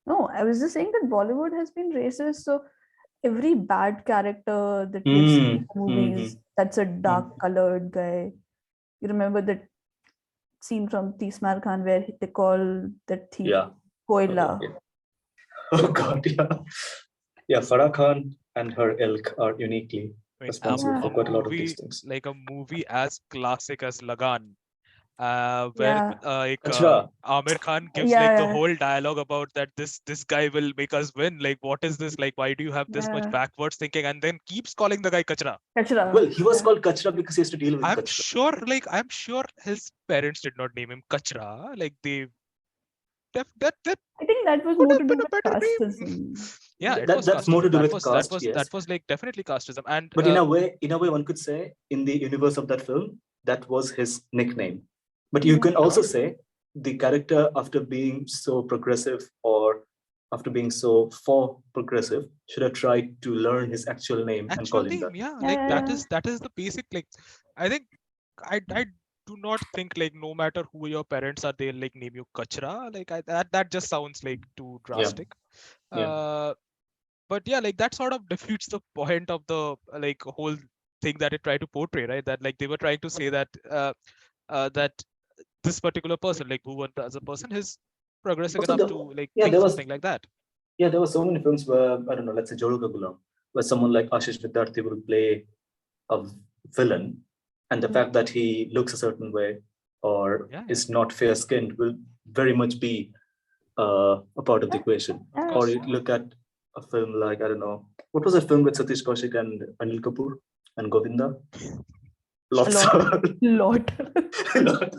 No, I was just saying that Bollywood has been racist. So every bad character that we've seen in movies, that's a dark colored guy. You remember that scene from Tismar Khan where they call that thief Koila. Oh God, yeah. Farah Khan and her ilk are uniquely responsible for quite a lot of these things. Like a movie as classic as Lagan, where Amir Khan gives like the whole dialogue about that this guy will make us win. Like, what is this? Like, why do you have this much backwards thinking? And then keeps calling the guy Kachra. Well, he was called Kachra because he has to deal with Kachra. I'm sure his parents did not name him Kachra. Like they. I think that was more to do with casteism. Yeah, that's more to do with caste. That was like definitely casteism. And but in a way, one could say in the universe of that film, that was his nickname. But you can also say the character, after being so progressive or after being so for progressive, should have tried to learn his actual name and call him that. Yeah, like that is the basic. Like, I think I do not think like no matter who your parents are, they'll like name you Kachra. Like that just sounds like too drastic. But yeah, like that sort of defeats the point of the like whole thing that it tried to portray, right? That like they were trying to say that that this particular person, like Bhuvan as a person, is progressive enough to like think something like that. Yeah, there were so many films where, I don't know, let's say Joru Ka Gulam, where someone like Ashish Vidyarthi will play a villain, and the fact that he looks a certain way or is not fair-skinned will very much be a part of the equation. Or you look at a film like, I don't know, what was a film with Satish Kaushik and Anil Kapoor and Govinda? Lots of lot. lot.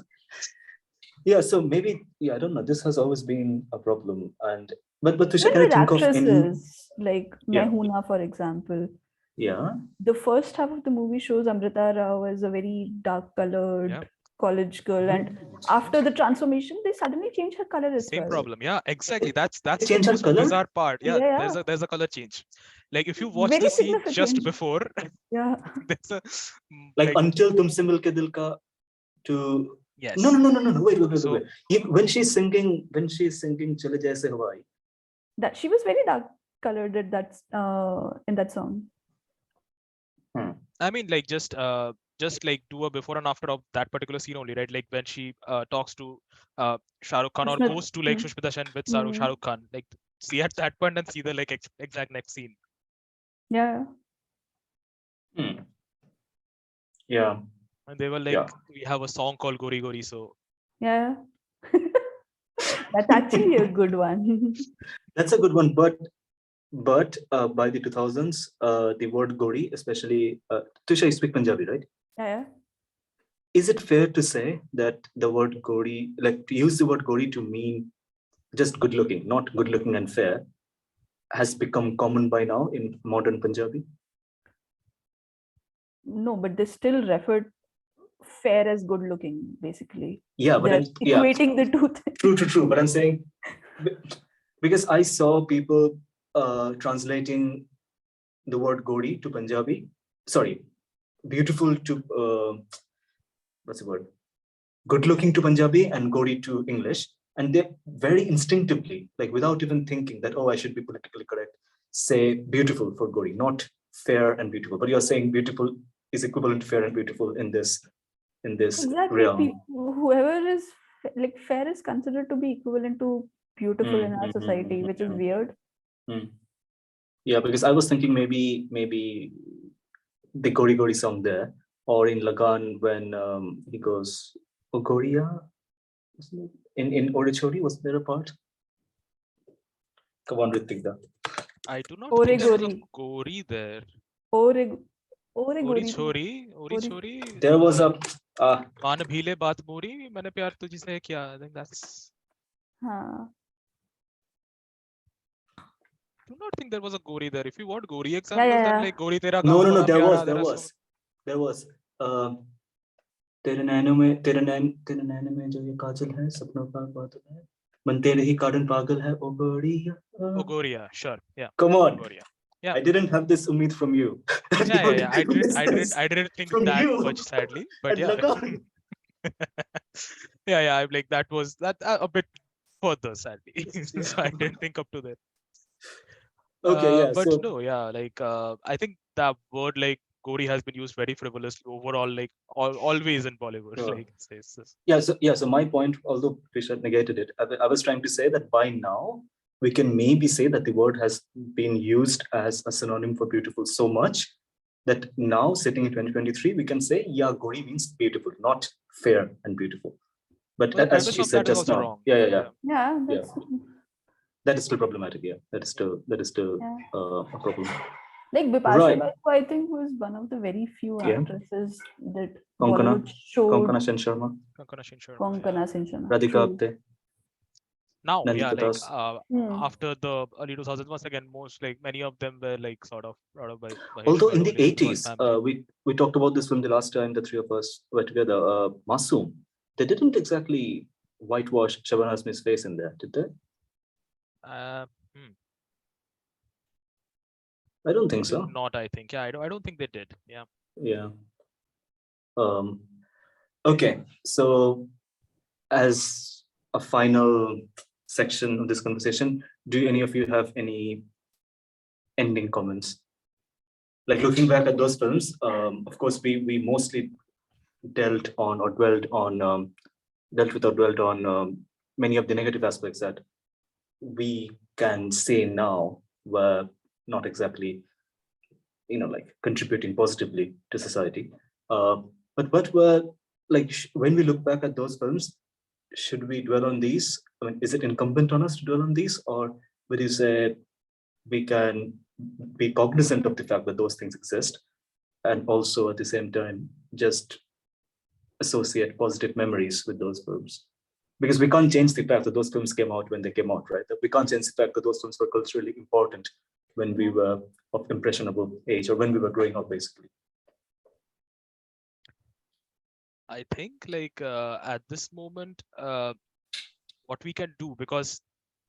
Yeah, so maybe, yeah, I don't know. This has always been a problem. And but Tvisha, Even can you with think of any? actresses, like Yeah. Mehuna, for example. Yeah. The first half of the movie shows Amrita Rao as a very dark-colored Yeah. college girl, and after the transformation, they suddenly change her color as Same well. problem. Yeah, exactly. That's the change her most color? bizarre part. Yeah, Yeah. there's a color change. Like if you watch Very the scene just significant. before, Yeah. there's a Like until tumse milke dil ka to yes. No. Wait. So- When she's singing Chale Jaise Hawaii. That she was very dark colored at that in that song. I mean, like just like do a before and after of that particular scene only, right? Like when she talks to Shah Rukh Khan or Sushmit- goes to like Sushmita Sen with Shah Rukh Khan, like see at that point and see the like exact next scene. Yeah. Yeah. And they were like, we have a song called Gori Gori, so Yeah. That's actually a good one. That's a good one, but by the 2000s, the word Gori, especially Tvisha, you speak Punjabi, right? Yeah. Is it fair to say that the word Gori, like to use the word Gori to mean just good looking, not good looking and fair, has become common by now in modern Punjabi? No, but they still refer fair as good looking, basically. Yeah, but They're equating the two things. True. But I'm saying because I saw people translating the word Gori to Punjabi. Sorry, beautiful to what's the word? Good looking to Punjabi and Gori to English. And they very instinctively, like without even thinking that, oh, I should be politically correct, say beautiful for Gori, not fair and beautiful. But you're saying beautiful is equivalent to fair and beautiful in this Exactly. realm. Whoever is like fair is considered to be equivalent to beautiful in our society, which is weird. Yeah, because I was thinking maybe the Gori Gori song there, or in Lagan when he goes, oh Goria, in Orichori, was there a part? Come on, Ritwik. I do not Ore think there was a Gori. Gori there. Ore Ori Gori. Chori. There was a मान भीले बात मोरी मैंने प्यार तुझसे किया. I think that's. Do not think there was a Gori there. If you want Gori examples, then like Gori tera no, gaon bada there was तेरे नैनों में जो ये काजल है सपनों का बादल है मन तेरे ही कारण पागल है ओ गोरिया. Oh Goria, sure, yeah. Come on. Goria. Yeah. I didn't have this umid from you. Yeah. I didn't think that much, sadly, but yeah. yeah. I'm like that was a bit further, sadly. So I didn't think up to that. Okay, yeah. But no, yeah, like I think that word like Gori has been used very frivolously overall, like always in Bollywood. Sure. Like So my point, although Tvisha negated it, I was trying to say that by now we can maybe say that the word has been used as a synonym for beautiful so much that now sitting in 2023 we can say, yeah, Gori means beautiful, not fair and beautiful. But as she said just now, wrong. Yeah, that is still problematic. Yeah, that is still a problem. Like Bipasha Basu, I think, was one of the very few actresses that Bollywood showed. Konkona Sen Sharma. Radhika Apte. Now, yeah, like after the early 2000s, once again, most like many of them were like sort of brought up by. Although in the 80s, we talked about this film the last time the three of us were together. Masoom, they didn't exactly whitewash Shabana Azmi's face in there, did they? I don't think so. Not, I think. Yeah, I don't think they did. Yeah. Yeah. Okay. So, as a final section of this conversation, do any of you have any ending comments? Like looking back at those films, of course, we mostly dealt with or dwelled on many of the negative aspects that we can say now were not exactly, like contributing positively to society. But what were, like, when we look back at those films, should we dwell on these? I mean, is it incumbent on us to dwell on these, or would you say we can be cognizant of the fact that those things exist, and also at the same time just associate positive memories with those films. Because we can't change the fact that those films came out when they came out, right? We can't change the fact that those films were culturally important when we were of impressionable age, or when we were growing up, basically. I think like at this moment, what we can do, because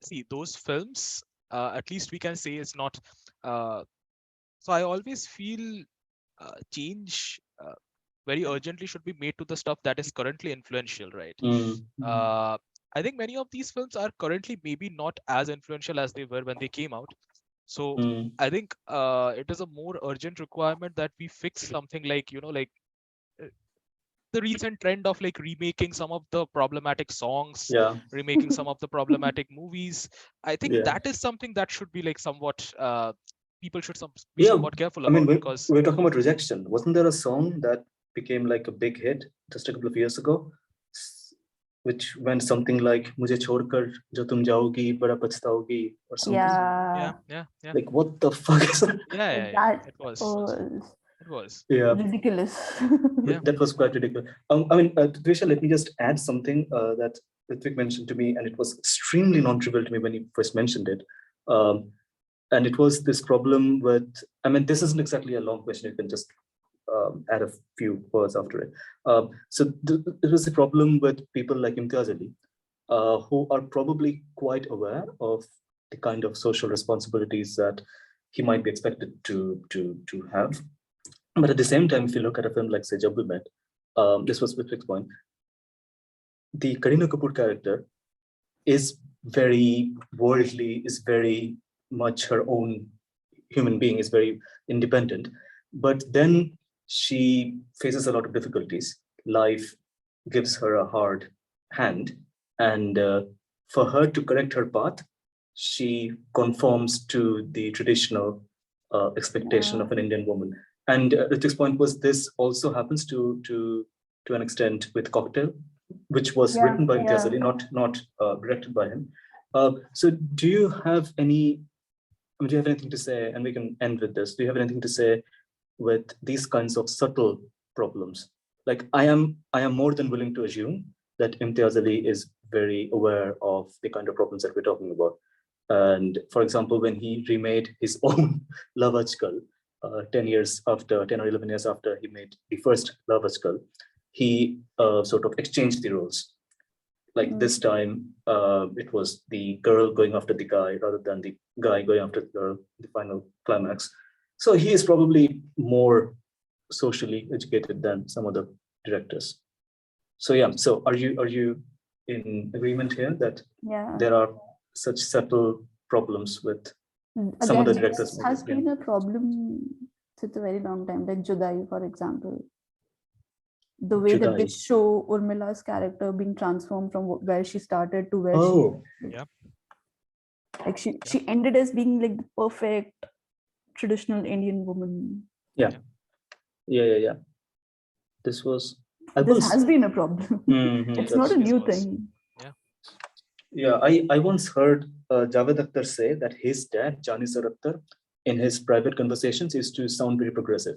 see those films, at least we can say it's not. So I always feel change very urgently should be made to the stuff that is currently influential, right? I think many of these films are currently maybe not as influential as they were when they came out. So I think it is a more urgent requirement that we fix something like, like the recent trend of like remaking some of the problematic songs, Yeah. remaking some of the problematic movies. I think Yeah. that is something that should be like somewhat, people should be Yeah, somewhat careful I mean, about, because we're talking about rejection. Wasn't there a song that became like a big hit just a couple of years ago, which went something like "Mujhe chhodkar jo tum jaogi, bada pachtaogi" or something? yeah. Like, what the fuck is that? Yeah. That It was. was It was. Yeah, ridiculous. Yeah. that was quite ridiculous. I mean, Tvisha, let me just add something that Ritwik mentioned to me, and it was extremely non-trivial to me when he first mentioned it. And it was this problem with, I mean, this isn't exactly a long question. You can just add a few words after it. So it was the problem with people like Imtiaz Ali, who are probably quite aware of the kind of social responsibilities that he might be expected to have. But at the same time, if you look at a film like, say, Jab We Met, this was Ritwik's point, the Kareena Kapoor character is very worldly, is very much her own human being, is very independent. But then she faces a lot of difficulties. Life gives her a hard hand. And for her to correct her path, she conforms to the traditional expectation of an Indian woman. And Ritik's point was this also happens to an extent with Cocktail, which was written by Imtiaz Ali, not directed by him. So do you have anything to say, and we can end with this, do you have anything to say with these kinds of subtle problems? Like, I am more than willing to assume that Imtiaz Ali is very aware of the kind of problems that we're talking about. And for example, when he remade his own Love Ajkal, 10 or 11 years after he made the first Love Ajkal, he sort of exchanged the roles. Like this time, it was the girl going after the guy rather than the guy going after the girl, the final climax. So he is probably more socially educated than some other directors. So yeah, so are you in agreement here that there are such subtle problems with some Again, other directors? this has been a problem since a very long time, like Judai, for example. The way that they Judai. show Urmila's character being transformed from where she started to where she Yeah. like she ended as being like the perfect traditional Indian woman. Yeah. This has been a problem. It's not a new thing. Yeah, I once heard Javed Akhtar say that his dad, Janisar Akhtar, in his private conversations used to sound very progressive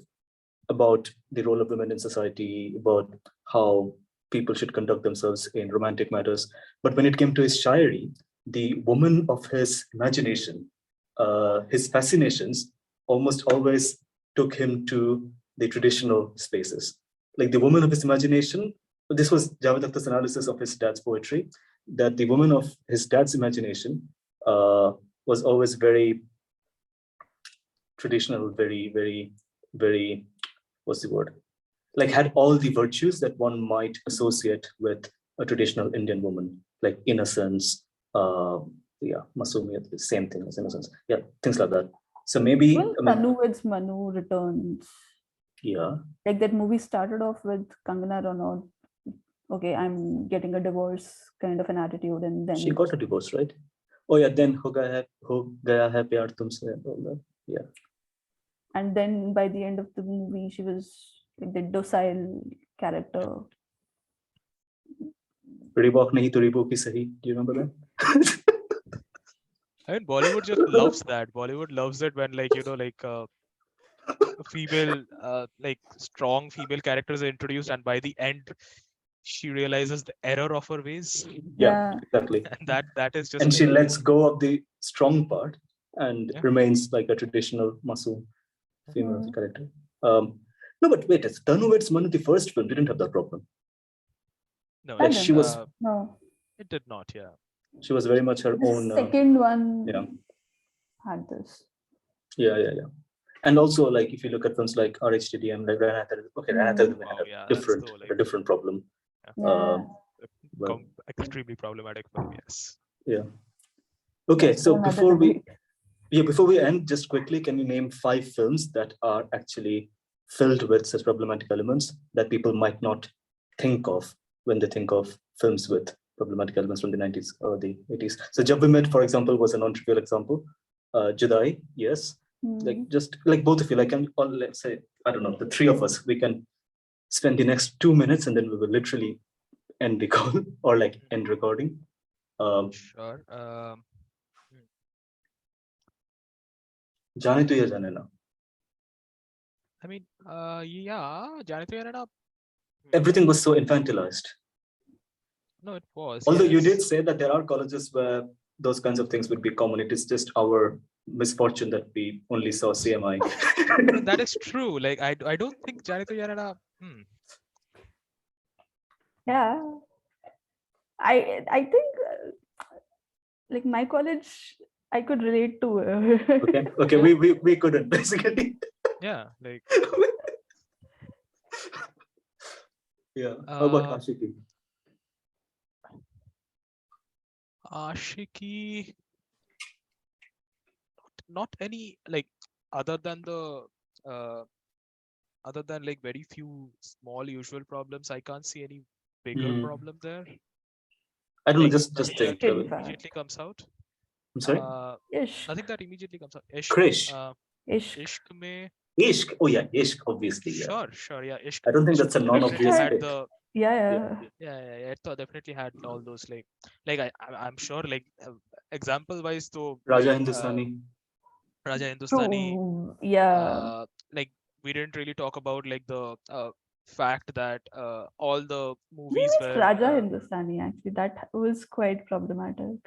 about the role of women in society, about how people should conduct themselves in romantic matters. But when it came to his shairi, the woman of his imagination, his fascinations almost always took him to the traditional spaces. Like the woman of his imagination, this was Javed Akhtar's analysis of his dad's poetry, that the woman of his dad's imagination was always very traditional, very, what's the word? Like had all the virtues that one might associate with a traditional Indian woman, like innocence, masumiyat, the same thing as innocence. Yeah, things like that. So maybe Tanu with Manu returns. Yeah. Like that movie started off with Kangana Ranaut. Okay, I'm getting a divorce kind of an attitude, and then she got a divorce, right? Oh yeah, then ho gaya hai pyar tumse. Yeah. And then by the end of the movie, she was like the docile character. Reebok nahi to Reebok hi sahi. Do you remember that? I mean, Bollywood just loves that. Bollywood loves it when, like, a female, like strong female characters are introduced, and by the end, she realizes the error of her ways, Yeah. Exactly. and that is just And like, she lets go of the strong part and Yeah. remains like a traditional Masoom female Hmm. character. No, but wait, Tanuved's one of the first film didn't have that problem. no, Like it, she was, No. it did not. Yeah. she was very much her The own. second one Yeah, had this. yeah. And also, like if you look at films like RHTDM, like Ranatha, okay, Ranatha Mm. had Oh, a yeah, that's different, so, had like, a different problem. Yeah. But extremely problematic film. Yes. yeah. Okay, That's so another debate. before we end, just quickly, can you name 5 films that are actually filled with such problematic elements that people might not think of when they think of films with problematic elements from the 90s or the 80s? So Jab We Met, for example, was a non-trivial example. Judai, yes. Like Hmm. just like both of you, like or let's say, I don't know, the 3 of us, we can spend the next 2 minutes and then we will literally end the call or like end recording. Sure. Hmm. Jaane Tu Ya Jaane Na. I mean, yeah, Janito Yanada. Everything was so infantilized. No, it was. Although you did Yes. say that there are colleges where those kinds of things would be common, it is just our misfortune that we only saw CMI. I mean, that is true. Like, I don't think Janito Yanada. Yeah. I think like my college, I could relate to. Okay, we couldn't basically. Yeah, like, Yeah. How about uh, Ashiki? Ashiki. Not any, like, other than the uh other than like very few small usual problems. I can't see any bigger problem there. I don't know, Like, just nothing think. that In fact. immediately comes out. I'm sorry. Ishq. Nothing that immediately comes out. Ishq. Krish. Ishq. Ishq mein. Ishq. Oh yeah, Ishq, obviously. Yeah. Sure, yeah. Ishq. I don't think Ishq that's a mein definitely non-obvious had- had pick. the Yeah. yeah. It definitely had all those, like I'm sure, like, example wise though, Raja like, Hindustani. Raja Hindustani, True. Yeah. like, we didn't really talk about like the fact that all the We movies missed were Raja Hindustani actually. That was quite problematic.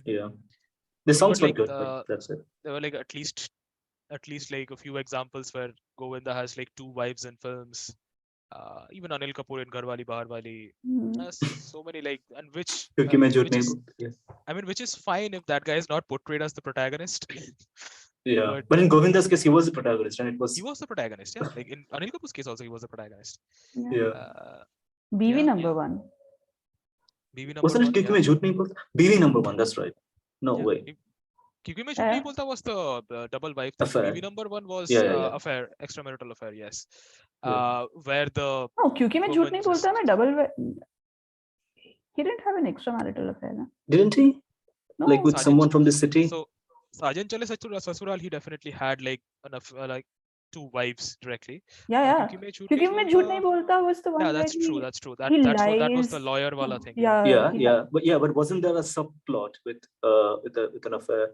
Yeah. The songs but were like good, but that's it. there were like at least like a few examples where Govinda has like 2 wives in films. Even Anil Kapoor in Gharwali Baharwali. Hmm. So many, like, and Kyunki Main Jhoot which Nahi is, Bolta. Yeah. I mean, which is fine if that guy is not portrayed as the protagonist. Yeah. But But in Govinda's case, he was the protagonist, and it he was was the protagonist. Yeah, like in Anil Kapoor's case also he was the protagonist. Yeah. yeah. BV Yeah, number one. BB number Wasn't it 1. Kyunki Yeah, Main Jhoot Nahi Bolta? BV number 1. That's right. No yeah. way. Kyunki Main Jhoot Yeah. Nahi Bolta was the double wife thing. Affair. BB number 1 was Yeah. affair, extramarital affair. Yes, Yeah. where the No, क्योंकि मैं झूठ woman नहीं just बोलता मैं double. He didn't have an extramarital affair. Na? Didn't he? No. Like with Sajan someone from the city? So Sajan Chale Sasural, he definitely had like enough like 2 wives directly. Yeah. Kyunki Main Jhoot क्योंकि Nahi मैं झूठ नहीं Bolta. बोलता was the one Yeah, where that's true. he That's true. he That was lies. the lawyer wala thing. Yeah. Yeah. But wasn't there a subplot with an affair?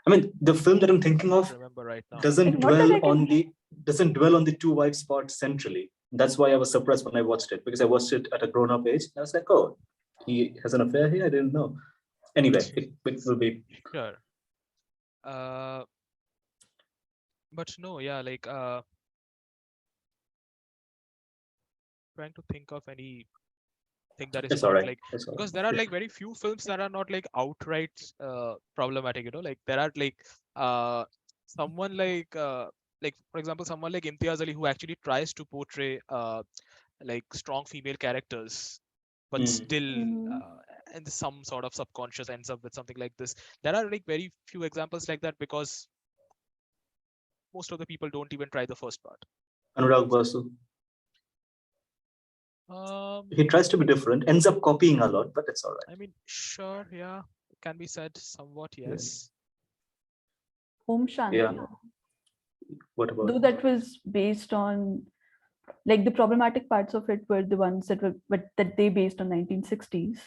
I mean, the film that I'm thinking I of don't remember right now. doesn't Like, not that dwell I can- on the 2 wives part centrally. That's why I was surprised when I watched it, because I watched it at a grown-up age. I was like, oh, he has an affair here. I didn't know. Anyway, it will be. Sure. But no, yeah, like trying to think of any thing that is It's all not right. like, It's all because right. there are like very few films that are not like outright problematic, like there are like someone like for example someone like Imtiaz Ali, who actually tries to portray like strong female characters, but still and some sort of subconscious ends up with something like this. There are like very few examples like that, because most of the people don't even try the first part. Anurag Basu. Um, He tries to be different, ends up copying a lot, but it's all right. I mean, sure, yeah, can be said somewhat, Yeah. yes. Om Shanti. Yeah. What about? Though that was based on, like, the problematic parts of it were the ones that they based on 1960s.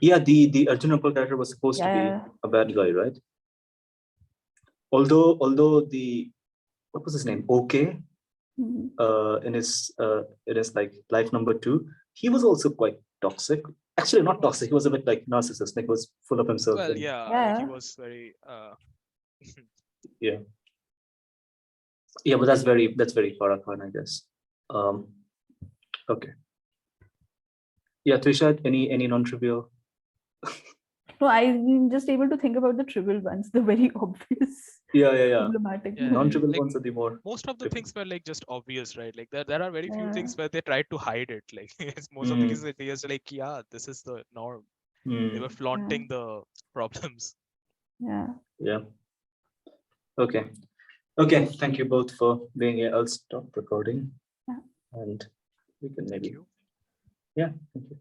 Yeah, the Arjun Rampal character was supposed to Yeah. be a bad guy, right? Although the what was his name? Okay, Mhm. in his like life number 2, he was also quite toxic. Actually, not toxic. He was a bit like narcissistic. He was full of himself. Well, And yeah, like he Yeah. was very yeah, yeah, but that's very Farah Khan, I guess. Um, okay. Yeah, Trisha, any non-trivial? No, I'm just able to think about the trivial ones, the very obvious Yeah. problematic Yeah, movies. Non-trivial like ones are the more most of the difficult. things were like just obvious, right? Like there are very few Yeah. things where they tried to hide it. Like it's most of the cases they just like, yeah, this is the norm. They were Mm, flaunting the problems. Yeah. yeah. Okay. Okay. Thank you both for being here. I'll stop recording, Yeah. and we can Thank maybe. you. Yeah. Thank you.